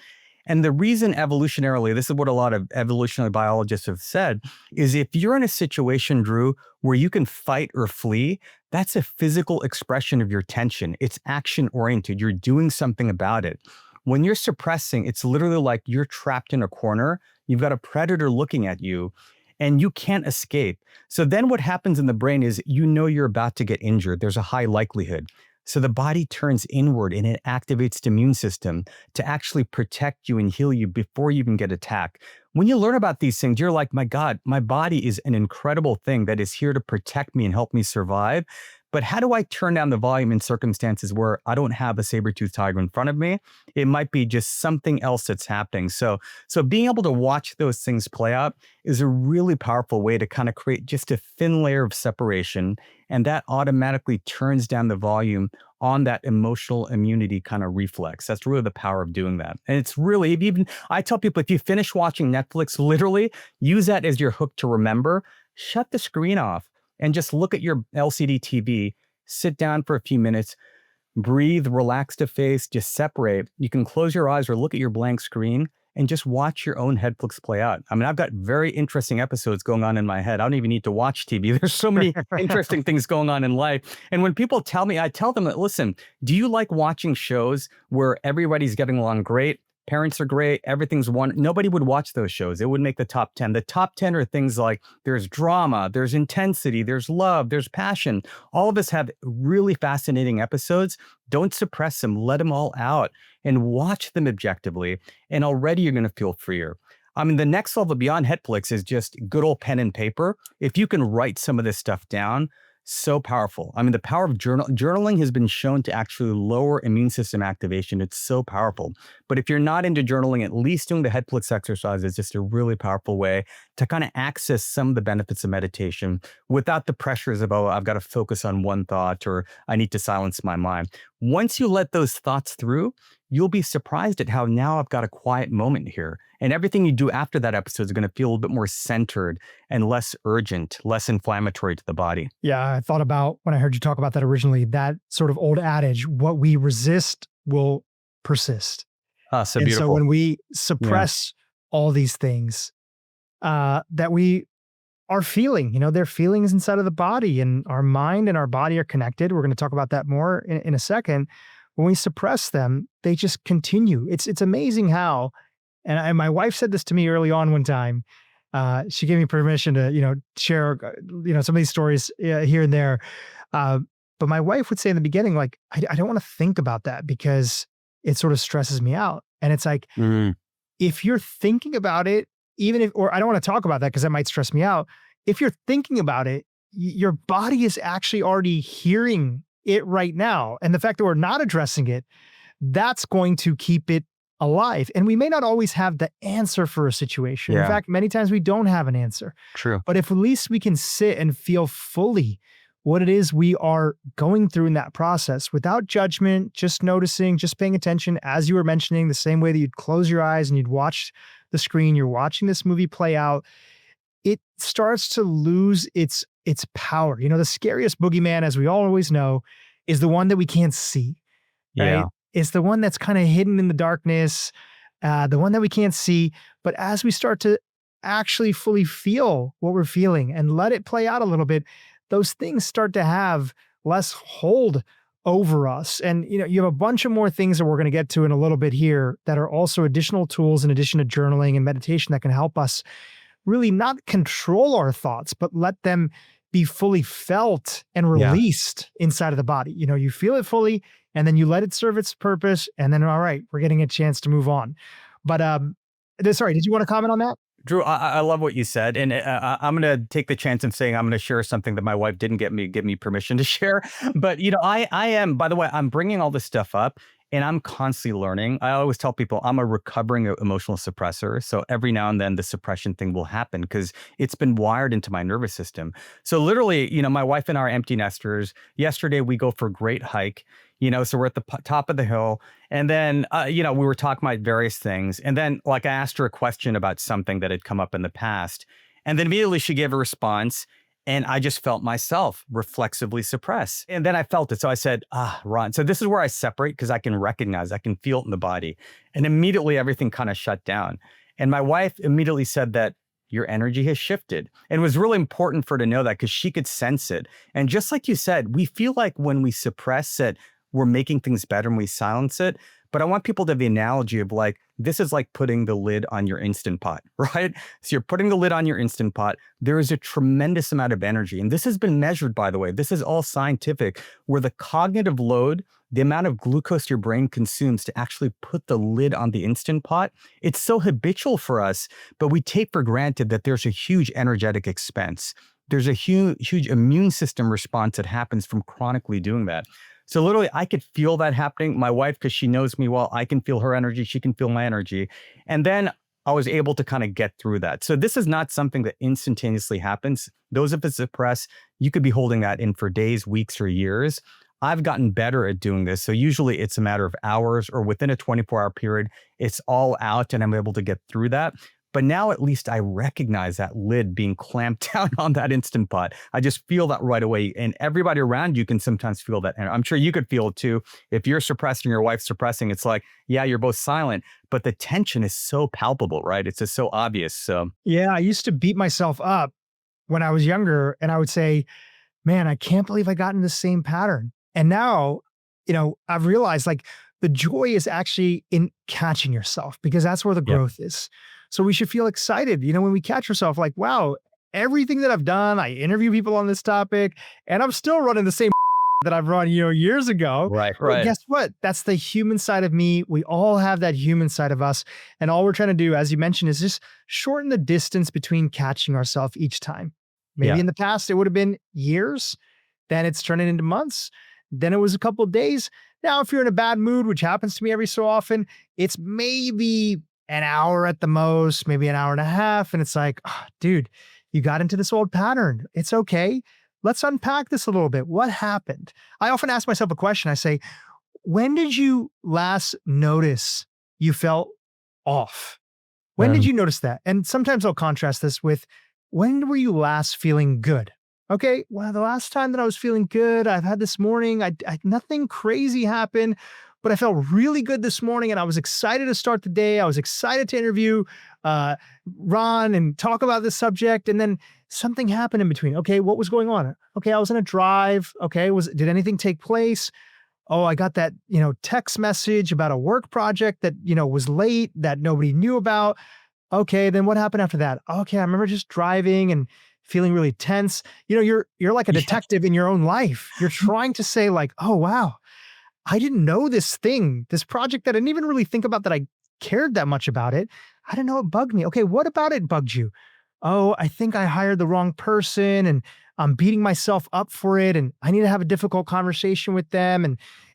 And the reason evolutionarily, this is what a lot of evolutionary biologists have said, is if you're in a situation, Dhru, where you can fight or flee, that's a physical expression of your tension. It's action-oriented. You're doing something about it. When you're suppressing, it's literally like you're trapped in a corner. You've got a predator looking at you, and you can't escape. So then what happens in the brain is you know you're about to get injured. There's a high likelihood. So the body turns inward and it activates the immune system to actually protect you and heal you before you even get attacked. When you learn about these things, you're like, my God, my body is an incredible thing that is here to protect me and help me survive. But how do I turn down the volume in circumstances where I don't have a saber-toothed tiger in front of me? It might be just something else that's happening. So being able to watch those things play out is a really powerful way to kind of create just a thin layer of separation. And that automatically turns down the volume on that emotional immunity kind of reflex. That's really the power of doing that. And it's really, even I tell people, if you finish watching Netflix, literally use that as your hook to remember, shut the screen off and just look at your LCD TV, sit down for a few minutes, breathe, relax the face, just separate. You can close your eyes or look at your blank screen and just watch your own Headflix play out. I mean, I've got very interesting episodes going on in my head. I don't even need to watch TV. There's so many interesting things going on in life. And when people tell me, I tell them that, listen, do you like watching shows where everybody's getting along great? Parents are great. Everything's one. Nobody would watch those shows. It would make the top 10. The top 10 are things like there's drama, there's intensity, there's love, there's passion. All of us have really fascinating episodes. Don't suppress them. Let them all out and watch them objectively. And already you're going to feel freer. I mean, the next level beyond Headflix is just good old pen and paper. If you can write some of this stuff down, so powerful. I mean, the power of journaling has been shown to actually lower immune system activation. It's so powerful. But if you're not into journaling, at least doing the Headflix exercise is just a really powerful way to kind of access some of the benefits of meditation without the pressures of, oh, I've got to focus on one thought or I need to silence my mind. Once you let those thoughts through, you'll be surprised at how now I've got a quiet moment here. And everything you do after that episode is going to feel a little bit more centered and less urgent, less inflammatory to the body. Yeah, I thought about when I heard you talk about that originally, that sort of old adage, what we resist will persist. So and beautiful. so when we suppress all these things that we are feeling, they're feelings inside of the body, and our mind and our body are connected. We're going to talk about that more in a second. When we suppress them, they just continue. It's amazing how, and my wife said this to me early on one time. She gave me permission to, share, some of these stories here and there. But my wife would say in the beginning, like, I don't want to think about that because it sort of stresses me out. And it's like, if you're thinking about it, or I don't want to talk about that because that might stress me out. If you're thinking about it, your body is actually already hearing it right now. And the fact that we're not addressing it, that's going to keep it alive. And we may not always have the answer for a situation. Yeah. In fact, many times we don't have an answer. True. But if at least we can sit and feel fully what it is we are going through in that process without judgment, just noticing, just paying attention, as you were mentioning, the same way that you'd close your eyes and you'd watch the screen, you're watching this movie play out, it starts to lose its power. The scariest boogeyman, as we always know, is the one that we can't see. Right? Yeah. It's the one that's kind of hidden in the darkness, the one that we can't see. But as we start to actually fully feel what we're feeling and let it play out a little bit, those things start to have less hold over us. And, you have a bunch of more things that we're going to get to in a little bit here that are also additional tools in addition to journaling and meditation that can help us really not control our thoughts, but let them be fully felt and Yeah. released inside of the body. You feel it fully and then you let it serve its purpose. And then, all right, we're getting a chance to move on. But sorry, did you want to comment on that? Dhru, I love what you said, and I'm going to take the chance of saying I'm going to share something that my wife didn't give me permission to share. But I am. By the way, I'm bringing all this stuff up, and I'm constantly learning. I always tell people I'm a recovering emotional suppressor, so every now and then the suppression thing will happen because it's been wired into my nervous system. So literally, my wife and I are empty nesters. Yesterday we go for a great hike. So we're at the top of the hill. And then, we were talking about various things. And then, I asked her a question about something that had come up in the past. And then immediately she gave a response. And I just felt myself reflexively suppress. And then I felt it. So I said, Ron. So this is where I separate because I can recognize, I can feel it in the body. And immediately everything kind of shut down. And my wife immediately said that your energy has shifted. And it was really important for her to know that because she could sense it. And just like you said, we feel like when we suppress it, we're making things better and we silence it. But I want people to have the analogy of this is like putting the lid on your Instant Pot, right? So you're putting the lid on your Instant Pot. There is a tremendous amount of energy. And this has been measured, by the way. This is all scientific, where the cognitive load, the amount of glucose your brain consumes to actually put the lid on the Instant Pot, it's so habitual for us, but we take for granted that there's a huge energetic expense. There's a huge immune system response that happens from chronically doing that. So literally, I could feel that happening. My wife, because she knows me well, I can feel her energy. She can feel my energy. And then I was able to kind of get through that. So this is not something that instantaneously happens. Those of us suppress, you could be holding that in for days, weeks, or years. I've gotten better at doing this. So usually it's a matter of hours or within a 24-hour period, it's all out and I'm able to get through that. But now at least I recognize that lid being clamped down on that Instant Pot. I just feel that right away. And everybody around you can sometimes feel that. And I'm sure you could feel it too. If you're suppressed and your wife's suppressing, it's like, yeah, you're both silent, but the tension is so palpable, right? It's just so obvious. So Yeah, I used to beat myself up when I was younger and I would say, man, I can't believe I got in the same pattern. And now, I've realized the joy is actually in catching yourself because that's where the growth is. So we should feel excited, when we catch ourselves wow, everything that I've done, I interview people on this topic and I'm still running the same that I've run, years ago. Right. But guess what? That's the human side of me. We all have that human side of us. And all we're trying to do, as you mentioned, is just shorten the distance between catching ourselves each time. Maybe in the past, it would have been years. Then it's turning into months. Then it was a couple of days. Now, if you're in a bad mood, which happens to me every so often, it's maybe an hour at the most, maybe an hour and a half. And it's dude, you got into this old pattern. It's okay. Let's unpack this a little bit. What happened? I often ask myself a question. I say, when did you last notice you felt off? When did you notice that? And sometimes I'll contrast this with, when were you last feeling good? Okay, well, the last time that I was feeling good, I've had this morning, nothing crazy happened, but I felt really good this morning and I was excited to start the day. I was excited to interview Ron and talk about this subject. And then something happened in between. Okay, what was going on? Okay, I was in a drive. Okay, did anything take place? Oh, I got that, text message about a work project that, was late that nobody knew about. Okay, then what happened after that? Okay, I remember just driving and feeling really tense. You're like a detective in your own life. You're trying to say oh, wow, I didn't know this project that I didn't even really think about that I cared that much about it. I didn't know it bugged me. Okay, what about it bugged you? Oh, I think I hired the wrong person and I'm beating myself up for it. And I need to have a difficult conversation with them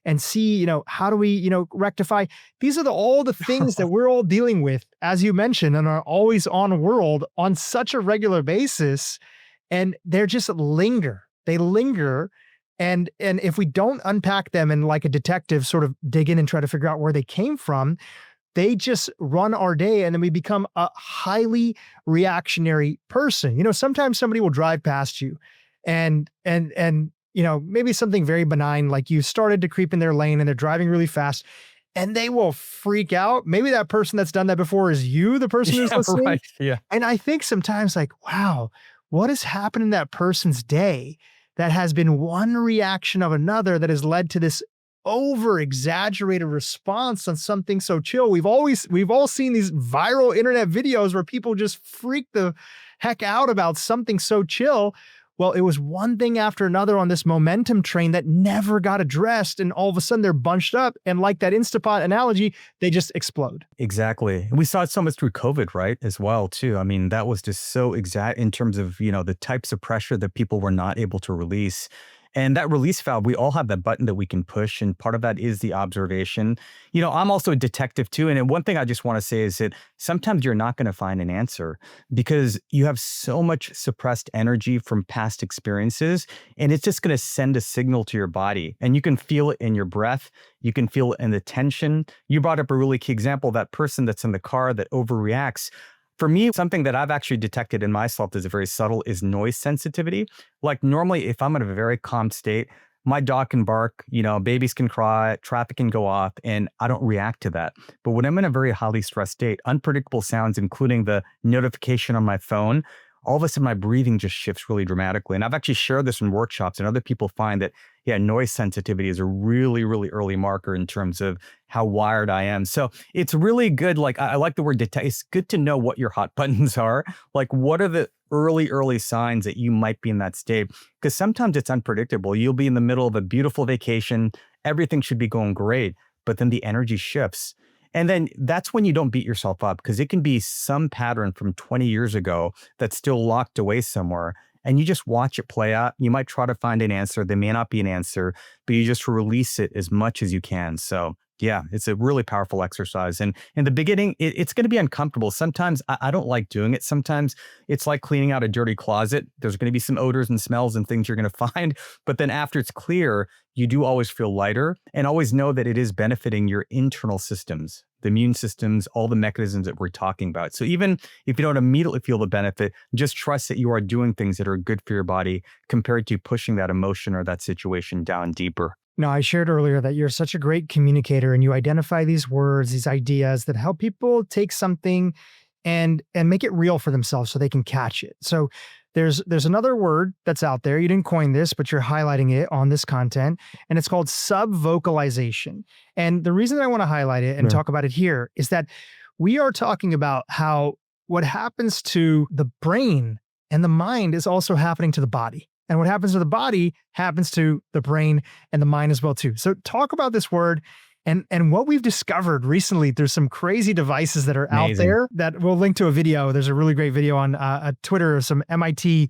and see, how do we, rectify? These are all the things that we're all dealing with, as you mentioned, in our always on world on such a regular basis. And they're just linger. They linger. And if we don't unpack them and like a detective sort of dig in and try to figure out where they came from, they just run our day and then we become a highly reactionary person. Sometimes somebody will drive past you and maybe something very benign, like you started to creep in their lane and they're driving really fast and they will freak out. Maybe that person that's done that before is you, the person who's listening. Right. Yeah. And I think sometimes wow, what has happened in that person's day that has been one reaction of another that has led to this over-exaggerated response on something so chill. We've all seen these viral internet videos where people just freak the heck out about something so chill. Well, it was one thing after another on this momentum train that never got addressed. And all of a sudden they're bunched up. And like that Instapot analogy, they just explode. Exactly. And we saw it so much through COVID, right? As well, too. I mean, that was just so exact in terms of, the types of pressure that people were not able to release. And that release valve, we all have that button that we can push. And part of that is the observation. I'm also a detective too. And one thing I just want to say is that sometimes you're not going to find an answer because you have so much suppressed energy from past experiences. And it's just going to send a signal to your body. And you can feel it in your breath. You can feel it in the tension. You brought up a really key example, that person that's in the car that overreacts. For me, something that I've actually detected in myself that's very subtle is noise sensitivity. Like normally, if I'm in a very calm state, my dog can bark, babies can cry, traffic can go off, and I don't react to that. But when I'm in a very highly stressed state, unpredictable sounds, including the notification on my phone, all of a sudden my breathing just shifts really dramatically. And I've actually shared this in workshops, and other people find that, noise sensitivity is a really, really early marker in terms of how wired I am. So it's really good. Like I like the word detect. It's good to know what your hot buttons are. Like what are the early signs that you might be in that state? Because sometimes it's unpredictable. You'll be in the middle of a beautiful vacation. Everything should be going great, but then the energy shifts. And then that's when you don't beat yourself up, because it can be some pattern from 20 years ago that's still locked away somewhere. And you just watch it play out. You might try to find an answer. There may not be an answer, but you just release it as much as you can. So yeah, it's a really powerful exercise. And in the beginning, it's going to be uncomfortable. Sometimes I don't like doing it. Sometimes it's like cleaning out a dirty closet. There's going to be some odors and smells and things you're going to find. But then after it's clear, you do always feel lighter, and always know that it is benefiting your internal systems, the immune systems, all the mechanisms that we're talking about. So even if you don't immediately feel the benefit, just trust that you are doing things that are good for your body compared to pushing that emotion or that situation down deeper. Now, I shared earlier that you're such a great communicator and you identify these words, these ideas that help people take something and make it real for themselves so they can catch it. So there's another word that's out there. You didn't coin this, but you're highlighting it on this content, and it's called subvocalization. And the reason that I want to highlight it and talk about it here is that we are talking about how what happens to the brain and the mind is also happening to the body. And what happens to the body happens to the brain and the mind as well too. So talk about this word and what we've discovered recently. There's some crazy devices that are out there that we'll link to a video. There's a really great video on Twitter of some MIT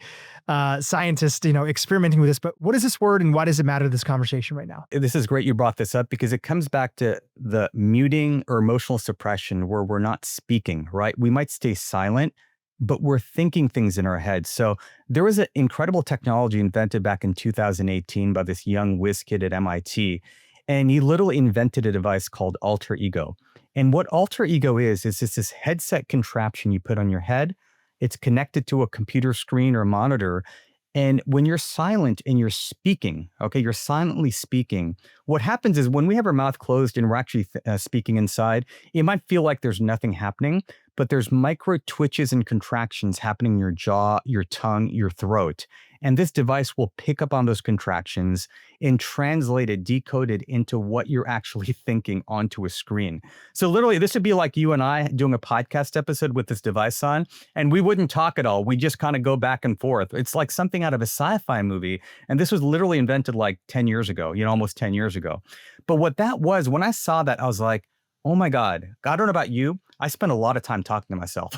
scientists, experimenting with this. But what is this word and why does it matter to this conversation right now? This is great you brought this up, because it comes back to the muting or emotional suppression where we're not speaking, right? We might stay silent, but we're thinking things in our heads. So there was an incredible technology invented back in 2018 by this young whiz kid at MIT. And he literally invented a device called alter ego. And what alter ego is just this headset contraption you put on your head. It's connected to a computer screen or monitor. And when you're silent and you're speaking, you're silently speaking, what happens is when we have our mouth closed and we're actually speaking inside, it might feel like there's nothing happening, but there's micro twitches and contractions happening in your jaw, your tongue, your throat. And this device will pick up on those contractions and translate it, decode it into what you're actually thinking onto a screen. So literally, this would be like you and I doing a podcast episode with this device on, and we wouldn't talk at all. We just kind of go back and forth. It's like something out of a sci-fi movie. And this was literally invented like 10 years ago, almost 10 years ago. But what that was, when I saw that, I was like, oh my God, I don't know about you. I spend a lot of time talking to myself,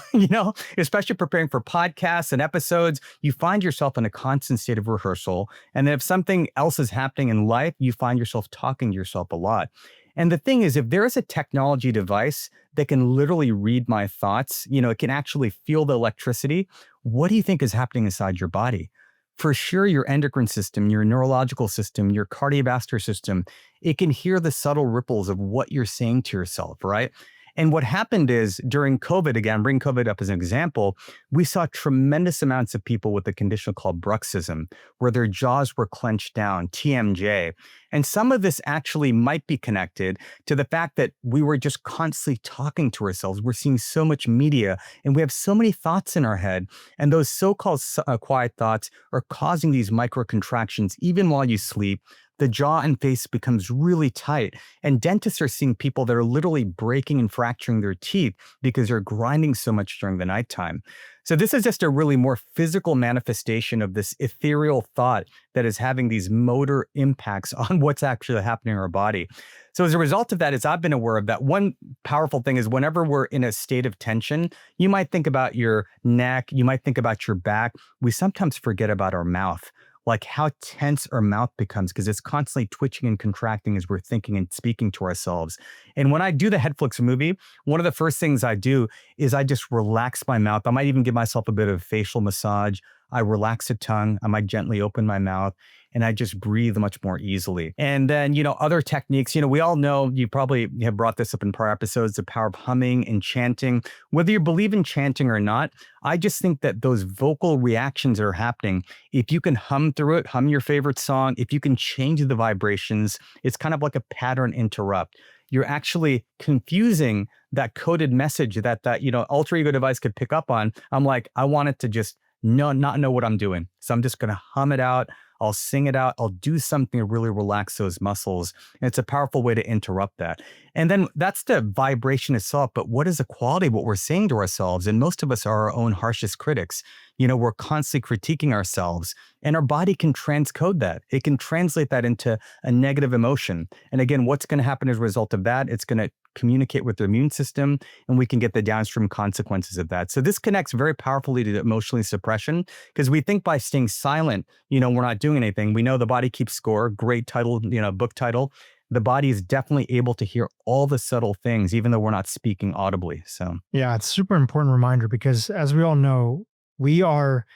especially preparing for podcasts and episodes. You find yourself in a constant state of rehearsal. And then if something else is happening in life, you find yourself talking to yourself a lot. And the thing is, if there is a technology device that can literally read my thoughts, it can actually feel the electricity, what do you think is happening inside your body? For sure, your endocrine system, your neurological system, your cardiovascular system, it can hear the subtle ripples of what you're saying to yourself, right? And what happened is during COVID, again, bring COVID up as an example, we saw tremendous amounts of people with a condition called bruxism, where their jaws were clenched down, TMJ. And some of this actually might be connected to the fact that we were just constantly talking to ourselves. We're seeing so much media and we have so many thoughts in our head. And those so-called quiet thoughts are causing these micro contractions even while you sleep. the jaw and face becomes really tight. And dentists are seeing people that are literally breaking and fracturing their teeth because they're grinding so much during the nighttime. So this is just a really more physical manifestation of this ethereal thought that is having these motor impacts on what's actually happening in our body. So as a result of that, as I've been aware of that, one powerful thing is whenever we're in a state of tension, you might think about your neck, you might think about your back. We sometimes forget about our mouth, like how tense our mouth becomes because it's constantly twitching and contracting as we're thinking and speaking to ourselves. And when I do the head flicks movie, one of the first things I do is I just relax my mouth. I might even give myself a bit of facial massage. I relax the tongue. I might gently open my mouth and I just breathe much more easily. And then, other techniques, we all know, you probably have brought this up in prior episodes, the power of humming and chanting. Whether you believe in chanting or not, I just think that those vocal reactions that are happening, if you can hum through it, hum your favorite song, if you can change the vibrations, it's kind of like a pattern interrupt. You're actually confusing that coded message that alter ego device could pick up on. I'm like, I want it to just not know what I'm doing. So I'm just going to hum it out. I'll sing it out. I'll do something to really relax those muscles. And it's a powerful way to interrupt that. And then that's the vibration itself. But what is the quality of what we're saying to ourselves? And most of us are our own harshest critics. We're constantly critiquing ourselves and our body can transcode that. It can translate that into a negative emotion. And again, what's going to happen as a result of that? It's going to communicate with the immune system and we can get the downstream consequences of that. So this connects very powerfully to emotional suppression because we think by staying silent, we're not doing anything. We know the body keeps score. Great title, book title. The body is definitely able to hear all the subtle things, even though we're not speaking audibly. So yeah, it's a super important reminder because as we all know, we are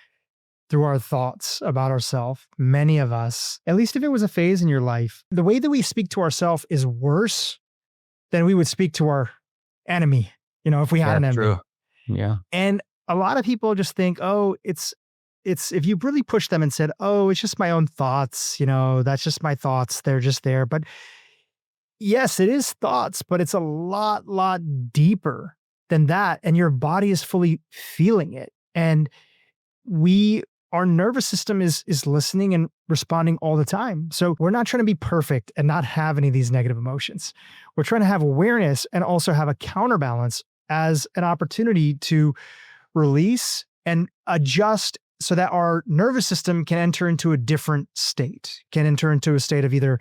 through our thoughts about ourselves, many of us, at least if it was a phase in your life, the way that we speak to ourselves is worse than we would speak to our enemy, if we had an enemy. True. Yeah. And a lot of people just think, oh, it's if you really push them and said, oh, it's just my own thoughts, that's just my thoughts. They're just there. But yes, it is thoughts, but it's a lot deeper than that. And your body is fully feeling it. And our nervous system is listening and responding all the time. So we're not trying to be perfect and not have any of these negative emotions. We're trying to have awareness and also have a counterbalance as an opportunity to release and adjust so that our nervous system can enter into a different state, can enter into a state of either,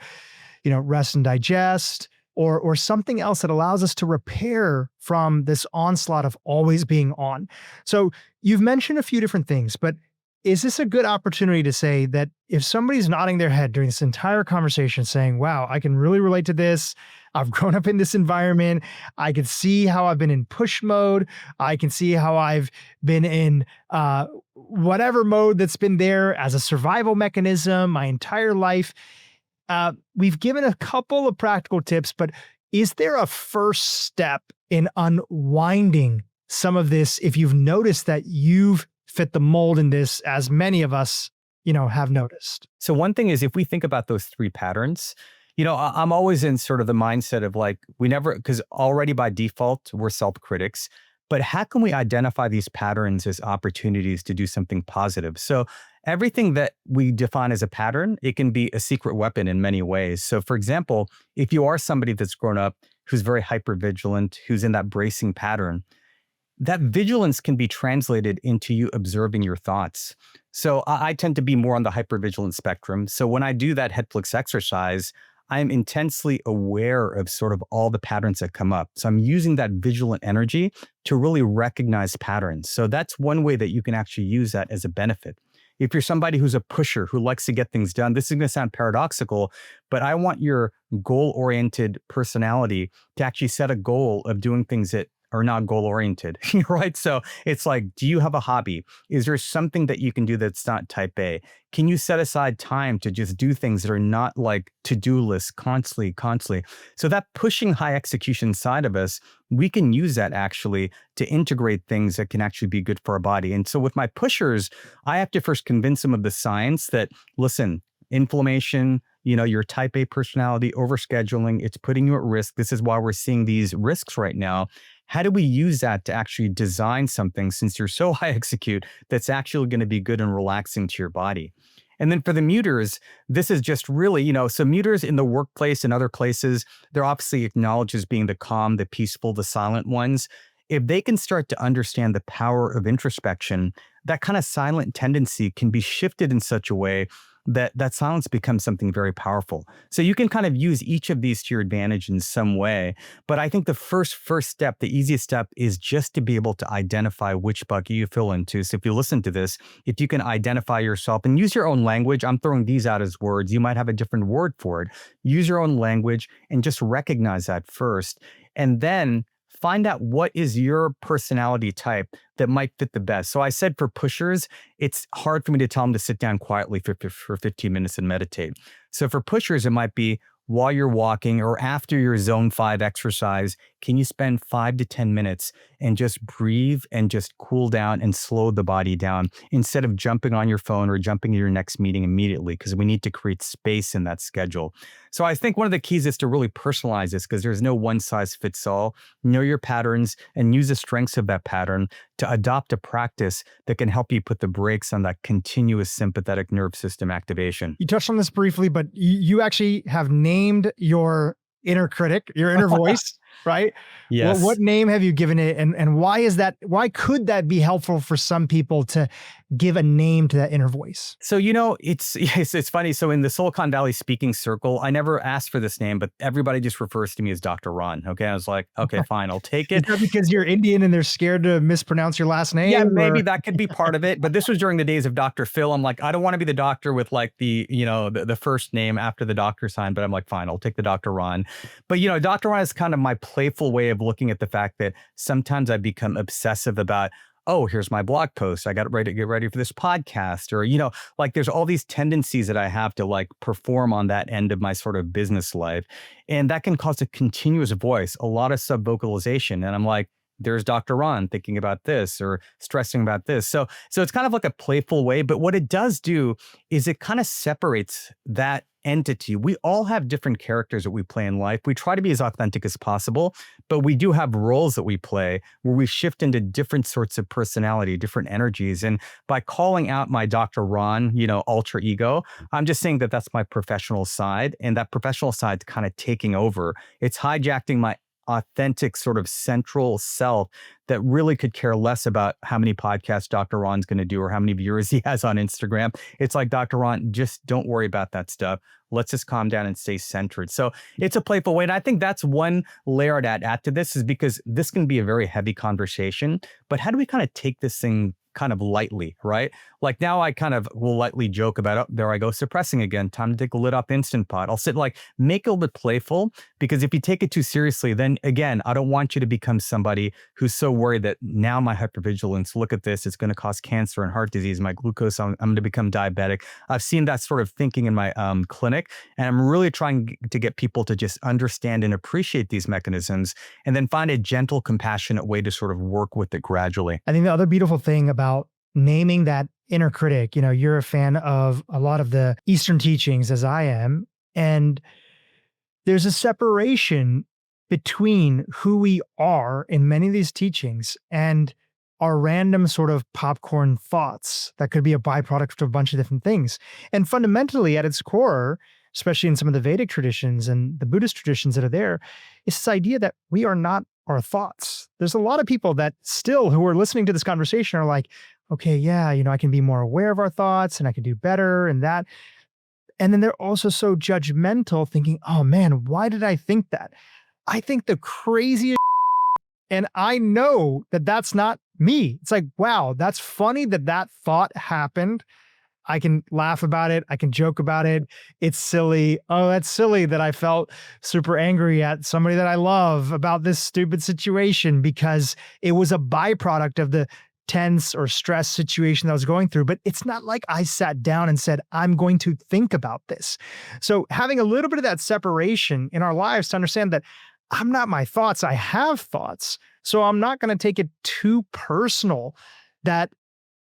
rest and digest or something else that allows us to repair from this onslaught of always being on. So you've mentioned a few different things, but is this a good opportunity to say that if somebody's nodding their head during this entire conversation saying, wow, I can really relate to this. I've grown up in this environment. I can see how I've been in push mode. I can see how I've been in whatever mode that's been there as a survival mechanism my entire life. We've given a couple of practical tips, but is there a first step in unwinding some of this if you've noticed that you've fit the mold in this, as many of us, have noticed? So one thing is if we think about those three patterns, I'm always in sort of the mindset of like, because already by default, we're self-critics, but how can we identify these patterns as opportunities to do something positive? So everything that we define as a pattern, it can be a secret weapon in many ways. So for example, if you are somebody that's grown up, who's very hypervigilant, who's in that bracing pattern, that vigilance can be translated into you observing your thoughts. So I tend to be more on the hypervigilant spectrum. So when I do that head flicks exercise, I'm intensely aware of sort of all the patterns that come up. So I'm using that vigilant energy to really recognize patterns. So that's one way that you can actually use that as a benefit. If you're somebody who's a pusher, who likes to get things done, this is going to sound paradoxical, but I want your goal-oriented personality to actually set a goal of doing things that are not goal-oriented, right? So it's like, do you have a hobby? Is there something that you can do that's not type A? Can you set aside time to just do things that are not like to-do lists constantly? So that pushing high execution side of us, we can use that actually to integrate things that can actually be good for our body. And so with my pushers, I have to first convince them of the science that, listen, inflammation, your type A personality, overscheduling, it's putting you at risk. This is why we're seeing these risks right now. How do we use that to actually design something, since you're so high execute, that's actually going to be good and relaxing to your body? And then for the muters, this is just really, so muters in the workplace and other places, they're obviously acknowledged as being the calm, the peaceful, the silent ones. If they can start to understand the power of introspection, that kind of silent tendency can be shifted in such a way that silence becomes something very powerful. So you can kind of use each of these to your advantage in some way. But I think the first step, the easiest step, is just to be able to identify which bucket you fell into. So if you listen to this, if you can identify yourself and use your own language, I'm throwing these out as words. You might have a different word for it. Use your own language and just recognize that first. And then find out what is your personality type that might fit the best. So I said for pushers, it's hard for me to tell them to sit down quietly for 15 minutes and meditate. So for pushers, it might be while you're walking or after your zone 5 exercise, can you spend 5 to 10 minutes and just breathe and just cool down and slow the body down instead of jumping on your phone or jumping to your next meeting immediately, because we need to create space in that schedule. So I think one of the keys is to really personalize this, because there's no one size fits all. Know your patterns and use the strengths of that pattern to adopt a practice that can help you put the brakes on that continuous sympathetic nerve system activation. You touched on this briefly, but you actually have named your inner critic, your inner voice, right? Yes. Well, what name have you given it? And why is that? Why could that be helpful for some people to give a name to that inner voice? So, it's funny. So in the Silicon Valley speaking circle, I never asked for this name, but everybody just refers to me as Dr. Ron. Okay. I was like, okay, fine, I'll take it. Is that because you're Indian and they're scared to mispronounce your last name? Yeah, maybe that could be part of it. But this was during the days of Dr. Phil. I'm like, I don't want to be the doctor with like the first name after the doctor sign, but I'm like, fine, I'll take the Dr. Ron. But, Dr. Ron is kind of my playful way of looking at the fact that sometimes I become obsessive about, oh, here's my blog post. I got it ready to get ready for this podcast. Or, like there's all these tendencies that I have to like perform on that end of my sort of business life. And that can cause a continuous voice, a lot of subvocalization. And I'm like, there's Dr. Ron thinking about this or stressing about this. So it's kind of like a playful way. But what it does do is it kind of separates that entity. We all have different characters that we play in life. We try to be as authentic as possible, but we do have roles that we play where we shift into different sorts of personality, different energies. And by calling out my Dr. Ron, alter ego, I'm just saying that that's my professional side, and that professional side's kind of taking over. It's hijacking my authentic sort of central self that really could care less about how many podcasts Dr. Ron's going to do or how many viewers he has on Instagram. It's like, Dr. Ron, just don't worry about that stuff. Let's just calm down and stay centered. So it's a playful way. And I think that's one layer I'd add to this, is because this can be a very heavy conversation, but how do we kind of take this thing kind of lightly, right? Like now I kind of will lightly joke about, oh, there I go suppressing again. Time to take a lid off Instant Pot. I'll sit like, make it a little bit playful, because if you take it too seriously, then again, I don't want you to become somebody who's so worried that now my hypervigilance, look at this, it's going to cause cancer and heart disease, my glucose, I'm going to become diabetic. I've seen that sort of thinking in my clinic, and I'm really trying to get people to just understand and appreciate these mechanisms and then find a gentle, compassionate way to sort of work with it gradually. I think the other beautiful thing about naming that inner critic, you're a fan of a lot of the Eastern teachings, as I am, and there's a separation between who we are in many of these teachings and our random sort of popcorn thoughts that could be a byproduct of a bunch of different things. And fundamentally at its core, especially in some of the Vedic traditions and the Buddhist traditions that are there, it's this idea that we are not our thoughts. There's a lot of people that still, who are listening to this conversation, are like, okay, yeah, I can be more aware of our thoughts and I can do better and that. And then they're also so judgmental, thinking, oh man, why did I think that? I think the craziest and I know that that's not me. It's like, wow, that's funny that thought happened. I can laugh about it. I can joke about it. It's silly. Oh, that's silly that I felt super angry at somebody that I love about this stupid situation because it was a byproduct of the tense or stress situation that I was going through. But it's not like I sat down and said, I'm going to think about this. So having a little bit of that separation in our lives to understand that I'm not my thoughts, I have thoughts. So I'm not going to take it too personal that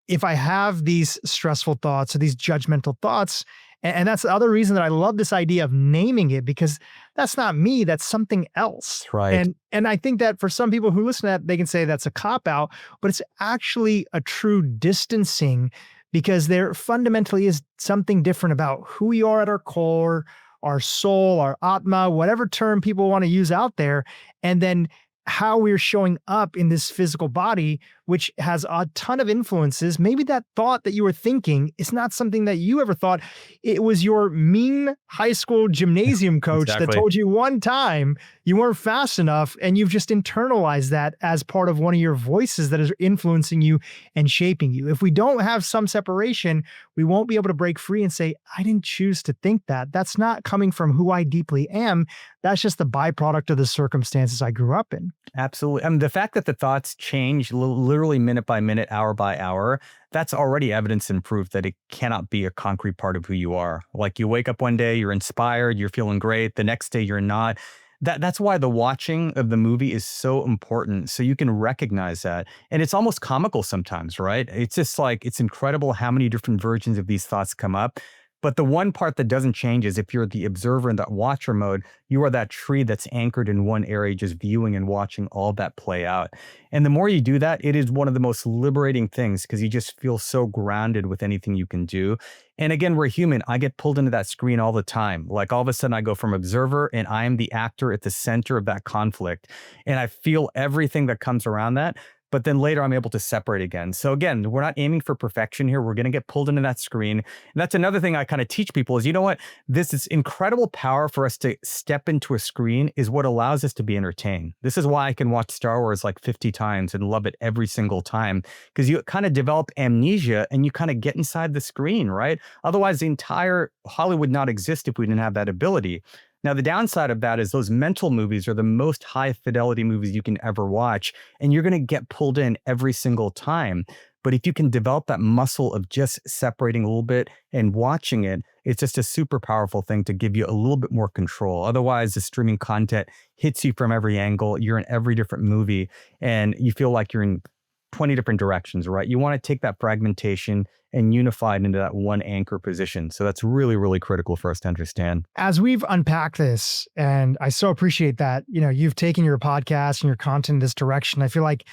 if I have these stressful thoughts or these judgmental thoughts, and that's the other reason that I love this idea of naming it, because that's not me, that's something else. That's right. And I think that for some people who listen to that, they can say that's a cop-out, but it's actually a true distancing because there fundamentally is something different about who we are at our core, our soul, our atma, whatever term people want to use out there, and then how we're showing up in this physical body, which has a ton of influences. Maybe that thought that you were thinking is not something that you ever thought. It was your mean high school gymnasium coach that told you one time you weren't fast enough, and you've just internalized that as part of one of your voices that is influencing you and shaping you. If we don't have some separation, we won't be able to break free and say, I didn't choose to think that. That's not coming from who I deeply am. That's just the byproduct of the circumstances I grew up in. Absolutely. I mean, the fact that the thoughts change literally minute by minute, hour by hour, that's already evidence and proof that it cannot be a concrete part of who you are. Like you wake up one day, you're inspired, you're feeling great. The next day you're not. That's why the watching of the movie is so important. So you can recognize that. And it's almost comical sometimes, right? It's just like, it's incredible how many different versions of these thoughts come up. But the one part that doesn't change is if you're the observer in that watcher mode, you are that tree that's anchored in one area, just viewing and watching all that play out. And the more you do that, it is one of the most liberating things because you just feel so grounded with anything you can do. And again, we're human. I get pulled into that screen all the time. Like all of a sudden I go from observer and I am the actor at the center of that conflict. And I feel everything that comes around that. But then later I'm able to separate again. So again, we're not aiming for perfection here. We're going to get pulled into that screen. And that's another thing I kind of teach people is, you know what? This is incredible power for us to step into a screen is what allows us to be entertained. This is why I can watch Star Wars like 50 times and love it every single time, because you kind of develop amnesia and you kind of get inside the screen, right? Otherwise, the entire Hollywood would not exist if we didn't have that ability. Now, the downside of that is those mental movies are the most high fidelity movies you can ever watch, and you're going to get pulled in every single time. But if you can develop that muscle of just separating a little bit and watching it, it's just a super powerful thing to give you a little bit more control. Otherwise, the streaming content hits you from every angle. You're in every different movie, and you feel like you're in 20 different directions, right? You want to take that fragmentation and unify it into that one anchor position. So that's really, really critical for us to understand. As we've unpacked this, and I so appreciate that, you've taken your podcast and your content in this direction. I feel like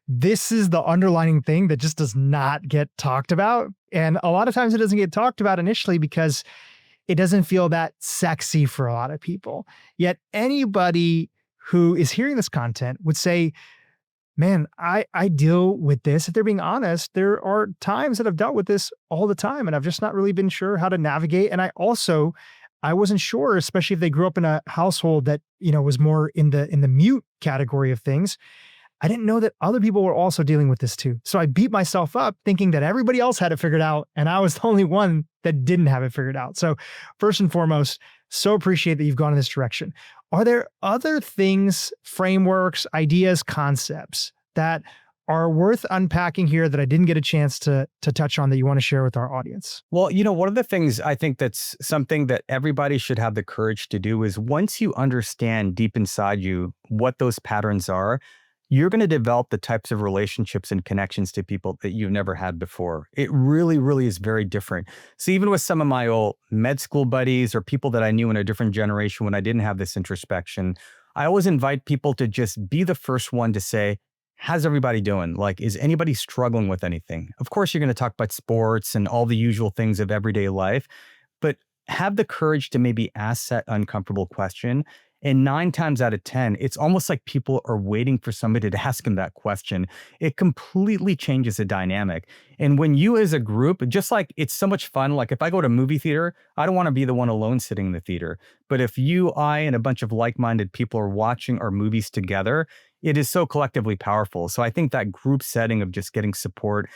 this is the underlining thing that just does not get talked about. And a lot of times it doesn't get talked about initially because it doesn't feel that sexy for a lot of people. Yet anybody who is hearing this content would say, man, I deal with this. If they're being honest, there are times that I've dealt with this all the time, and I've just not really been sure how to navigate. And I wasn't sure, especially if they grew up in a household that, was more in the mute category of things. I didn't know that other people were also dealing with this too. So I beat myself up thinking that everybody else had it figured out, and I was the only one that didn't have it figured out. So first and foremost, so appreciate that you've gone in this direction. Are there other things, frameworks, ideas, concepts that are worth unpacking here that I didn't get a chance to touch on that you want to share with our audience? Well, one of the things I think that's something that everybody should have the courage to do is once you understand deep inside you what those patterns are, you're going to develop the types of relationships and connections to people that you've never had before. It really, really is very different. So even with some of my old med school buddies or people that I knew in a different generation when I didn't have this introspection, I always invite people to just be the first one to say, how's everybody doing? Like, is anybody struggling with anything? Of course, you're going to talk about sports and all the usual things of everyday life, but have the courage to maybe ask that uncomfortable question. And 9 times out of 10, it's almost like people are waiting for somebody to ask them that question. It completely changes the dynamic. And when you as a group, just like it's so much fun, like if I go to a movie theater, I don't want to be the one alone sitting in the theater. But if you, I, and a bunch of like-minded people are watching our movies together, it is so collectively powerful. So I think that group setting of just getting support,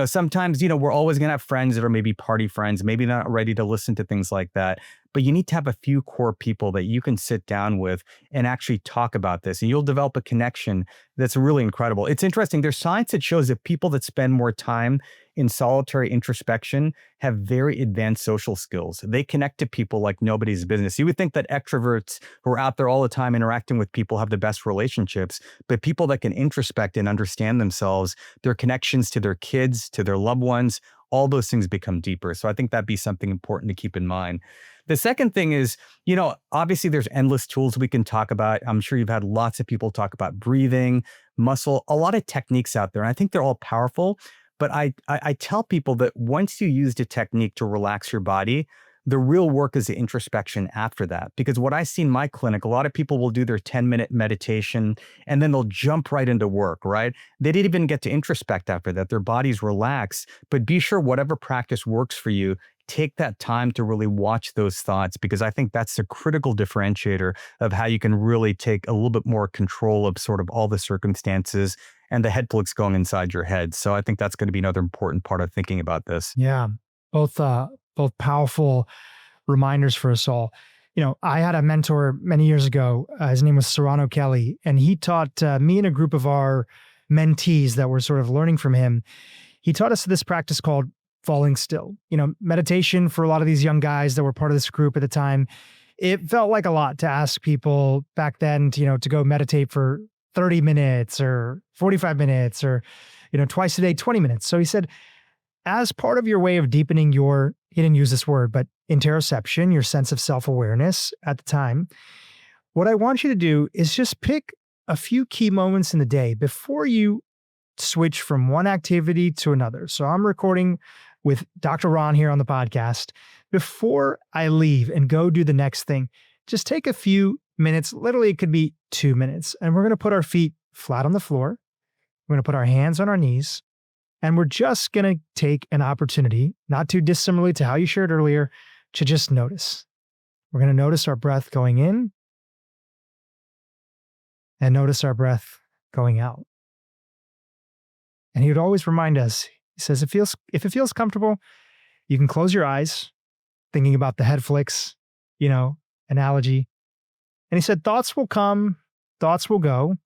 sometimes, we're always going to have friends that are maybe party friends, maybe not ready to listen to things like that. But you need to have a few core people that you can sit down with and actually talk about this. And you'll develop a connection that's really incredible. It's interesting. There's science that shows that people that spend more time in solitary introspection have very advanced social skills. They connect to people like nobody's business. You would think that extroverts who are out there all the time interacting with people have the best relationships, but people that can introspect and understand themselves, their connections to their kids, to their loved ones, all those things become deeper. So I think that'd be something important to keep in mind. The second thing is, obviously there's endless tools we can talk about. I'm sure you've had lots of people talk about breathing, muscle, a lot of techniques out there. And I think they're all powerful. But I tell people that once you used a technique to relax your body, the real work is the introspection after that. Because what I see in my clinic, a lot of people will do their 10-minute meditation and then they'll jump right into work, right? They didn't even get to introspect after that. Their bodies relax. But be sure whatever practice works for you, take that time to really watch those thoughts, because I think that's the critical differentiator of how you can really take a little bit more control of sort of all the circumstances and the head flicks going inside your head. So I think that's going to be another important part of thinking about this. Yeah, both powerful reminders for us all. I had a mentor many years ago. His name was Serrano Kelly, and he taught me and a group of our mentees that were sort of learning from him. He taught us this practice called falling still. Meditation for a lot of these young guys that were part of this group at the time, it felt like a lot to ask people back then to go meditate for 30 minutes or 45 minutes or, twice a day, 20 minutes. So he said, as part of your way of deepening your, he didn't use this word, but interoception, your sense of self-awareness at the time, what I want you to do is just pick a few key moments in the day before you switch from one activity to another. So I'm recording with Dr. Ron here on the podcast. Before I leave and go do the next thing, just take a few minutes. Literally, it could be 2 minutes. And we're going to put our feet flat on the floor. We're going to put our hands on our knees. And we're just going to take an opportunity, not too dissimilarly to how you shared earlier, to just notice. We're going to notice our breath going in and notice our breath going out. And he would always remind us, he says, if it feels comfortable, you can close your eyes, thinking about the head flicks, analogy. And he said, thoughts will come, thoughts will go.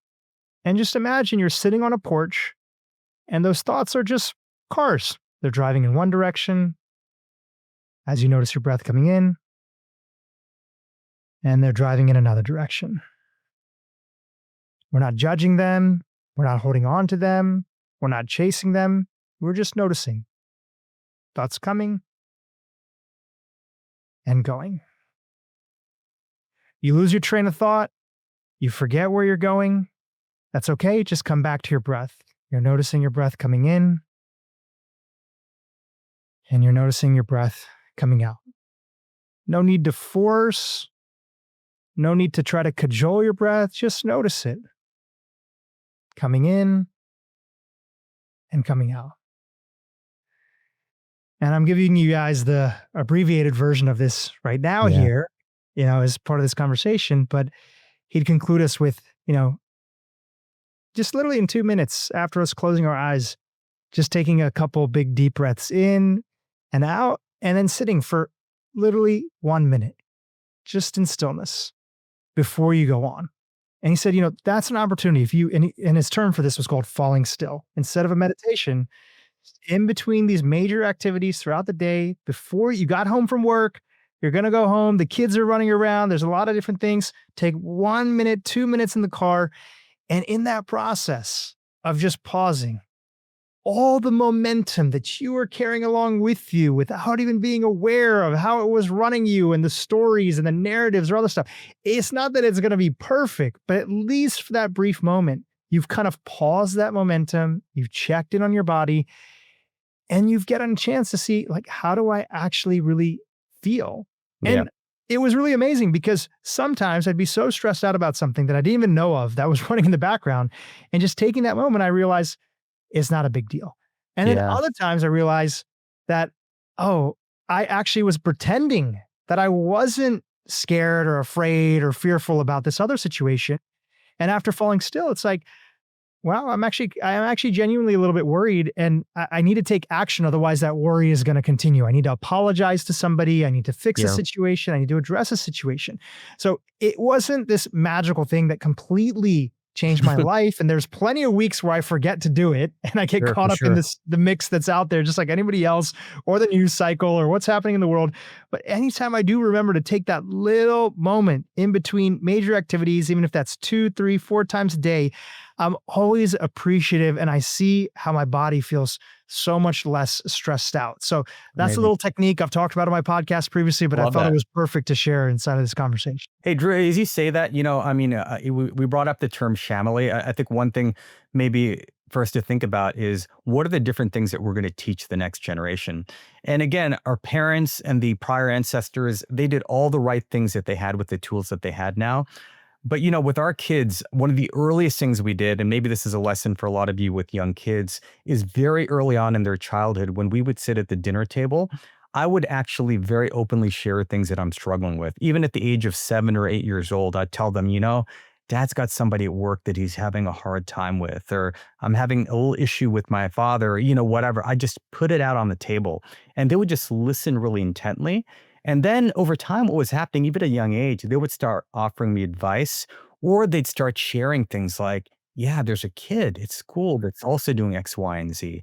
And just imagine you're sitting on a porch and those thoughts are just cars. They're driving in one direction as you notice your breath coming in, and they're driving in another direction. We're not judging them. We're not holding on to them. We're not chasing them. We're just noticing. Thoughts coming and going. You lose your train of thought. You forget where you're going. That's okay. Just come back to your breath. You're noticing your breath coming in, and you're noticing your breath coming out. No need to force. No need to try to cajole your breath. Just notice it. Coming in and coming out. And I'm giving you guys the abbreviated version of this right now here, as part of this conversation, but he'd conclude us with, just literally in 2 minutes after us closing our eyes, just taking a couple big deep breaths in and out, and then sitting for literally 1 minute, just in stillness before you go on. And he said, that's an opportunity. If you, and his term for this was called falling still. Instead of a meditation, in between these major activities throughout the day, before you got home from work, you're going to go home, the kids are running around, there's a lot of different things. Take 1 minute, 2 minutes in the car. And in that process of just pausing, all the momentum that you were carrying along with you without even being aware of how it was running you and the stories and the narratives or other stuff. It's not that it's going to be perfect, but at least for that brief moment, you've kind of paused that momentum, you've checked in on your body, and you've gotten a chance to see, how do I actually really feel? And it was really amazing because sometimes I'd be so stressed out about something that I didn't even know of that was running in the background. And just taking that moment, I realized it's not a big deal. And then other times I realized that, I actually was pretending that I wasn't scared or afraid or fearful about this other situation. And after falling still, it's like, wow, I'm actually genuinely a little bit worried, and I need to take action. Otherwise that worry is going to continue. I need to apologize to somebody. I need to fix a situation. I need to address a situation. So it wasn't this magical thing that completely changed my life. And there's plenty of weeks where I forget to do it and I get caught up in the mix that's out there, just like anybody else, or the news cycle or what's happening in the world. But anytime I do remember to take that little moment in between major activities, even if that's 2, 3, 4 times a day, I'm always appreciative, and I see how my body feels so much less stressed out. So that's a little technique I've talked about on my podcast previously, but I thought it was perfect to share inside of this conversation. Hey, Dhru, as you say that, we brought up the term Shamily. I think one thing maybe for us to think about is what are the different things that we're going to teach the next generation? And again, our parents and the prior ancestors, they did all the right things that they had with the tools that they had now. But, with our kids, one of the earliest things we did, and maybe this is a lesson for a lot of you with young kids, is very early on in their childhood, when we would sit at the dinner table, I would actually very openly share things that I'm struggling with. Even at the age of 7 or 8 years old, I'd tell them, Dad's got somebody at work that he's having a hard time with, or I'm having a little issue with my father, whatever. I just put it out on the table and they would just listen really intently. And then over time, what was happening, even at a young age, they would start offering me advice, or they'd start sharing things like, yeah, there's a kid at school that's also doing X, Y, and Z.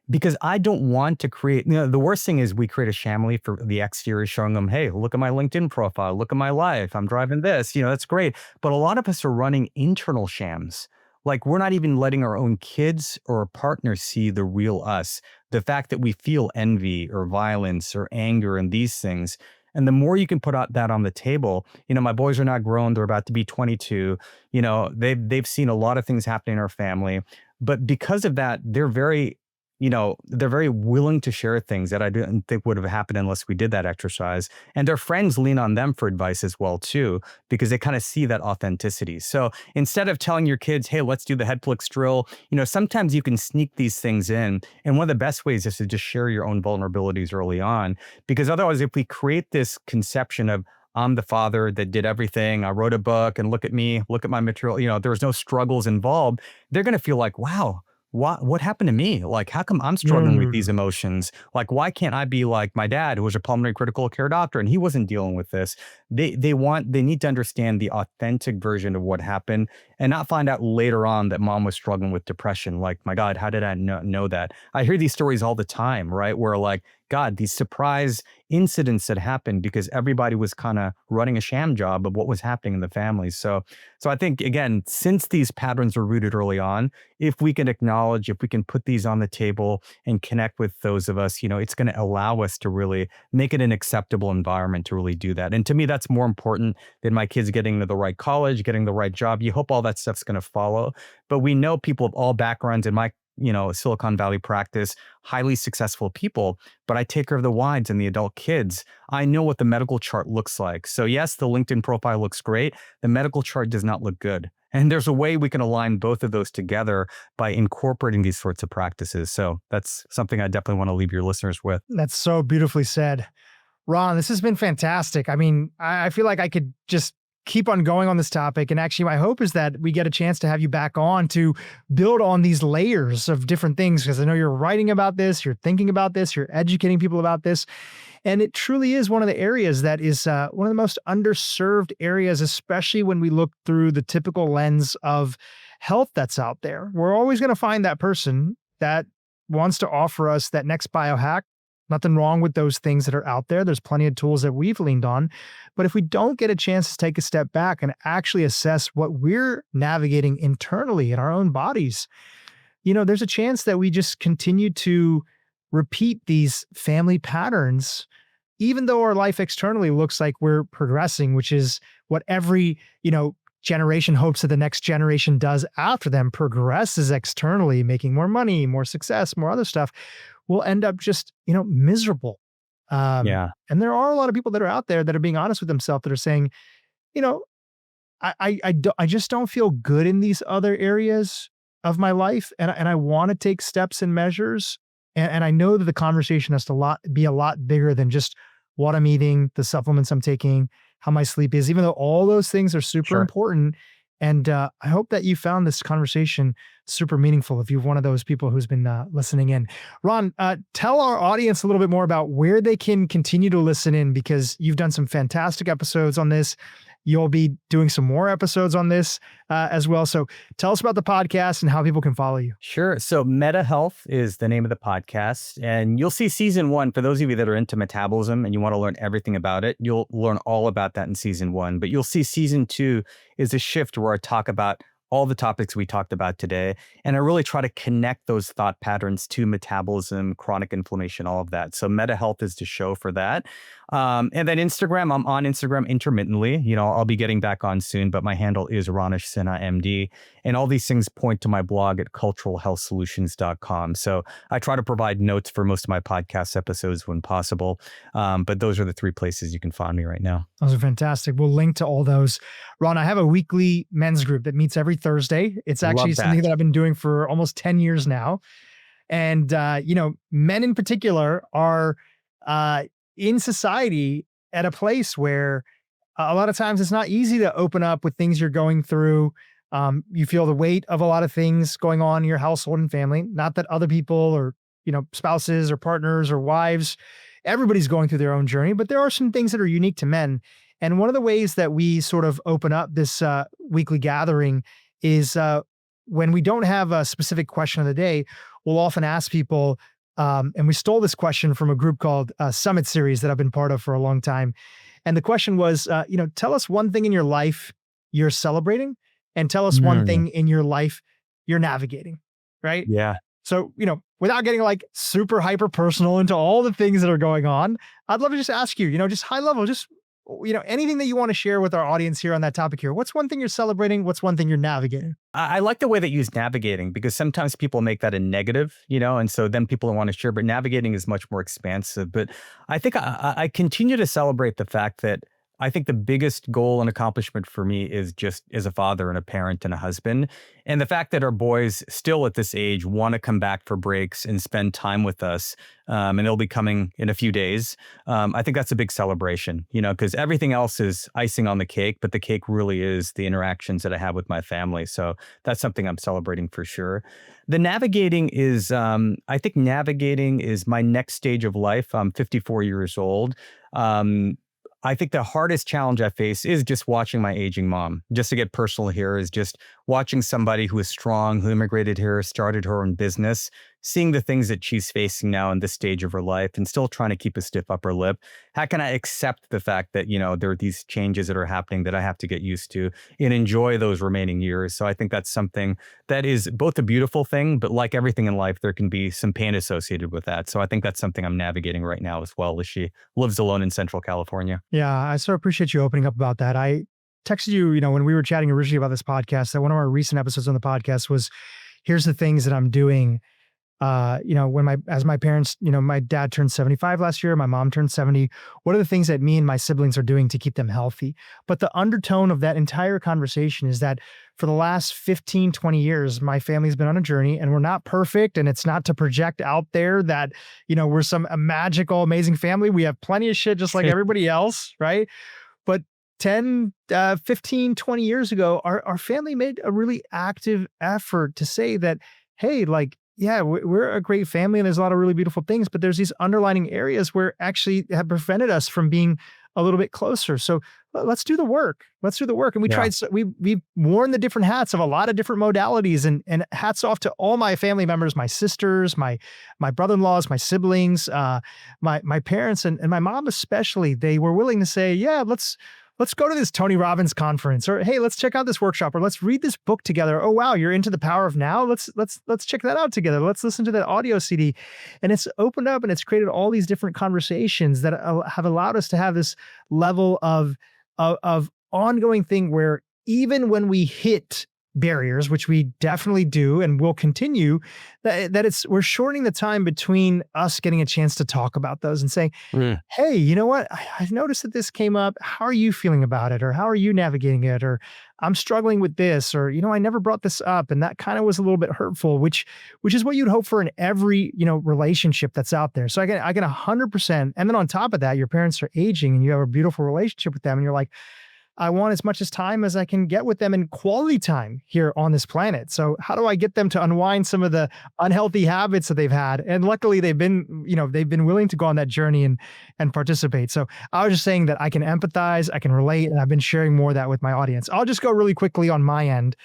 Because I don't want to create, the worst thing is we create a Shamily for the exterior, showing them, hey, look at my LinkedIn profile, look at my life, I'm driving this, that's great. But a lot of us are running internal shams. Like we're not even letting our own kids or partners see the real us. The fact that we feel envy or violence or anger and these things. And the more you can put out that on the table, my boys are now grown, they're about to be 22, they've seen a lot of things happening in our family. But because of that, they're very willing to share things that I didn't think would have happened unless we did that exercise. And their friends lean on them for advice as well, too, because they kind of see that authenticity. So instead of telling your kids, hey, let's do the head flicks drill, sometimes you can sneak these things in. And one of the best ways is to just share your own vulnerabilities early on, because otherwise, if we create this conception of, I'm the father that did everything, I wrote a book and look at me, look at my material, there was no struggles involved, they're going to feel like, wow, what happened to me? Like, how come I'm struggling with these emotions? Like, why can't I be like my dad, who was a pulmonary critical care doctor and he wasn't dealing with this? They need to understand the authentic version of what happened and not find out later on that mom was struggling with depression. Like, my God, how did I know that? I hear these stories all the time, right? Where like, God, these surprise incidents that happened because everybody was kind of running a sham job of what was happening in the family. So I think, again, since these patterns are rooted early on, if we can acknowledge, if we can put these on the table and connect with those of us, it's going to allow us to really make it an acceptable environment to really do that. And to me, that's more important than my kids getting into the right college, getting the right job. You hope all that stuff's going to follow. But we know people of all backgrounds in my Silicon Valley practice, highly successful people, but I take care of the wides and the adult kids. I know what the medical chart looks like. So yes, the LinkedIn profile looks great. The medical chart does not look good. And there's a way we can align both of those together by incorporating these sorts of practices. So that's something I definitely want to leave your listeners with. That's so beautifully said. Ron, this has been fantastic. I mean, I feel like I could just keep on going on this topic. And actually, my hope is that we get a chance to have you back on to build on these layers of different things, because I know you're writing about this, you're thinking about this, you're educating people about this. And it truly is one of the areas that is one of the most underserved areas, especially when we look through the typical lens of health that's out there. We're always going to find that person that wants to offer us that next biohack. Nothing wrong with those things that are out there. There's plenty of tools that we've leaned on. But if we don't get a chance to take a step back and actually assess what we're navigating internally in our own bodies, there's a chance that we just continue to repeat these family patterns, even though our life externally looks like we're progressing, which is what every, generation hopes that the next generation does after them, progresses externally, making more money, more success, more other stuff. We'll end up just, miserable. Yeah. And there are a lot of people that are out there that are being honest with themselves, that are saying, I just don't feel good in these other areas of my life. And I want to take steps and measures. And I know that the conversation has to be a lot bigger than just what I'm eating, the supplements I'm taking, how my sleep is, even though all those things are super important. And I hope that you found this conversation super meaningful if you're one of those people who's been listening in. Ron, tell our audience a little bit more about where they can continue to listen in, because you've done some fantastic episodes on this. You'll be doing some more episodes on this as well. So tell us about the podcast and how people can follow you. Sure. So Meta Health is the name of the podcast. And you'll see season 1, for those of you that are into metabolism and you want to learn everything about it, you'll learn all about that in season 1. But you'll see season 2 is a shift where I talk about all the topics we talked about today. And I really try to connect those thought patterns to metabolism, chronic inflammation, all of that. So Meta Health is the show for that. And then Instagram, I'm on Instagram intermittently. I'll be getting back on soon, but my handle is Ronesh Sinha, MD. And all these things point to my blog at culturalhealthsolutions.com. So I try to provide notes for most of my podcast episodes when possible. But those are the three places you can find me right now. Those are fantastic. We'll link to all those. Ron, I have a weekly men's group that meets every Thursday. It's actually something that I've been doing for almost 10 years now. And, men in particular are in society at a place where a lot of times it's not easy to open up with things you're going through. You feel the weight of a lot of things going on in your household and family. Not that other people or, spouses or partners or wives, everybody's going through their own journey, but there are some things that are unique to men. And one of the ways that we sort of open up this weekly gathering is when we don't have a specific question of the day, we'll often ask people, and we stole this question from a group called Summit Series that I've been part of for a long time. And the question was, tell us one thing in your life you're celebrating and tell us one thing in your life you're navigating, right? Yeah. So, without getting like super hyper personal into all the things that are going on, I'd love to just ask you, just high level, just, anything that you want to share with our audience here on that topic here. What's one thing you're celebrating? What's one thing you're navigating? I like the way that you use navigating because sometimes people make that a negative, and so then people don't want to share, but navigating is much more expansive. But I think I continue to celebrate the fact that I think the biggest goal and accomplishment for me is just as a father and a parent and a husband. And the fact that our boys still at this age want to come back for breaks and spend time with us, and they'll be coming in a few days. I think that's a big celebration, because everything else is icing on the cake, but the cake really is the interactions that I have with my family. So that's something I'm celebrating for sure. The navigating is, I think navigating is my next stage of life. I'm 54 years old. I think the hardest challenge I face is just watching my aging mom. Just to get personal here, is just watching somebody who is strong, who immigrated here, started her own business, seeing the things that she's facing now in this stage of her life and still trying to keep a stiff upper lip. How can I accept the fact that, there are these changes that are happening that I have to get used to and enjoy those remaining years? So I think that's something that is both a beautiful thing, but like everything in life, there can be some pain associated with that. So I think that's something I'm navigating right now as well, as she lives alone in Central California. Yeah, I so appreciate you opening up about that. I texted you, when we were chatting originally about this podcast, that one of our recent episodes on the podcast was, here's the things that I'm doing. As my parents, my dad turned 75 last year, my mom turned 70. What are the things that me and my siblings are doing to keep them healthy? But the undertone of that entire conversation is that for the last 15, 20 years, my family's been on a journey and we're not perfect. And it's not to project out there that, we're some magical, amazing family. We have plenty of shit just like everybody else, right? But 10, 15, 20 years ago, our family made a really active effort to say that, hey, yeah, we're a great family and there's a lot of really beautiful things, but there's these underlining areas where actually have prevented us from being a little bit closer. So let's do the work. Let's do the work. And we've worn the different hats of a lot of different modalities, and hats off to all my family members, my sisters, my brother-in-laws, my siblings, my parents, and my mom especially. They were willing to say, yeah, let's go to this Tony Robbins conference, or hey, let's check out this workshop, or let's read this book together. Oh wow, you're into the power of now. Let's check that out together. Let's listen to that audio CD. And it's opened up and it's created all these different conversations that have allowed us to have this level of ongoing thing where even when we hit barriers, which we definitely do and will continue, that we're shortening the time between us getting a chance to talk about those and saying, hey, you know what? I've noticed that this came up. How are you feeling about it? Or how are you navigating it? Or I'm struggling with this, or, I never brought this up. And that kind of was a little bit hurtful, which is what you'd hope for in every, relationship that's out there. So I get 100%. And then on top of that, your parents are aging and you have a beautiful relationship with them. And you're like, I want as much as time as I can get with them, and quality time here on this planet. So how do I get them to unwind some of the unhealthy habits that they've had? And luckily they've been willing to go on that journey and participate. So I was just saying that I can empathize, I can relate, and I've been sharing more of that with my audience. I'll just go really quickly on my end.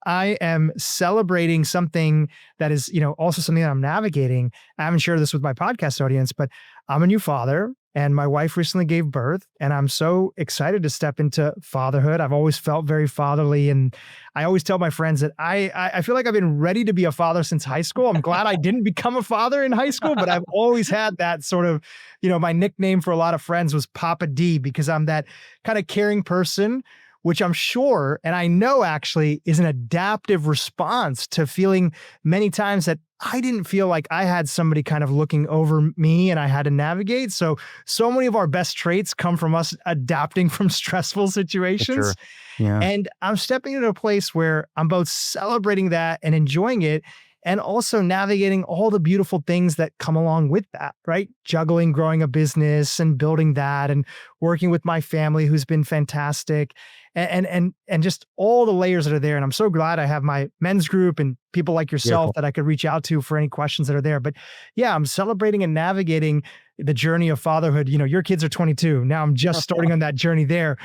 I am celebrating something that is, also something that I'm navigating. I haven't shared this with my podcast audience, but I'm a new father. And my wife recently gave birth, and I'm so excited to step into fatherhood. I've always felt very fatherly, and I always tell my friends that I feel like I've been ready to be a father since high school. I'm glad I didn't become a father in high school, but I've always had that sort of, my nickname for a lot of friends was Papa D, because I'm that kind of caring person, which I'm sure, and I know actually is an adaptive response to feeling many times that I didn't feel like I had somebody kind of looking over me and I had to navigate. So many of our best traits come from us adapting from stressful situations. Sure. Yeah. And I'm stepping into a place where I'm both celebrating that and enjoying it, and also navigating all the beautiful things that come along with that, right? Juggling, growing a business and building that, and working with my family who's been fantastic, and just all the layers that are there. And I'm so glad I have my men's group and people like yourself Beautiful. that I could reach out to for any questions that are there. But yeah, I'm celebrating and navigating the journey of fatherhood. Your kids are 22. Now I'm just starting on that journey there.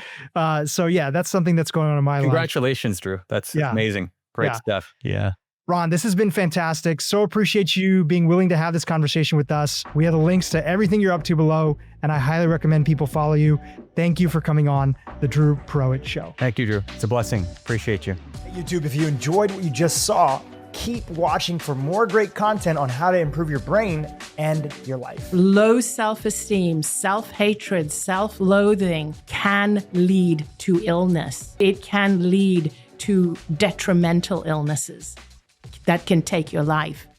So yeah, that's something that's going on in my life. Congratulations, Dhru. That's amazing. Great stuff. Yeah. Ron, this has been fantastic. So appreciate you being willing to have this conversation with us. We have the links to everything you're up to below, and I highly recommend people follow you. Thank you for coming on the Dhru Purohit Show. Thank you, Dhru. It's a blessing. Appreciate you. YouTube, if you enjoyed what you just saw, keep watching for more great content on how to improve your brain and your life. Low self-esteem, self-hatred, self-loathing can lead to illness. It can lead to detrimental illnesses that can take your life.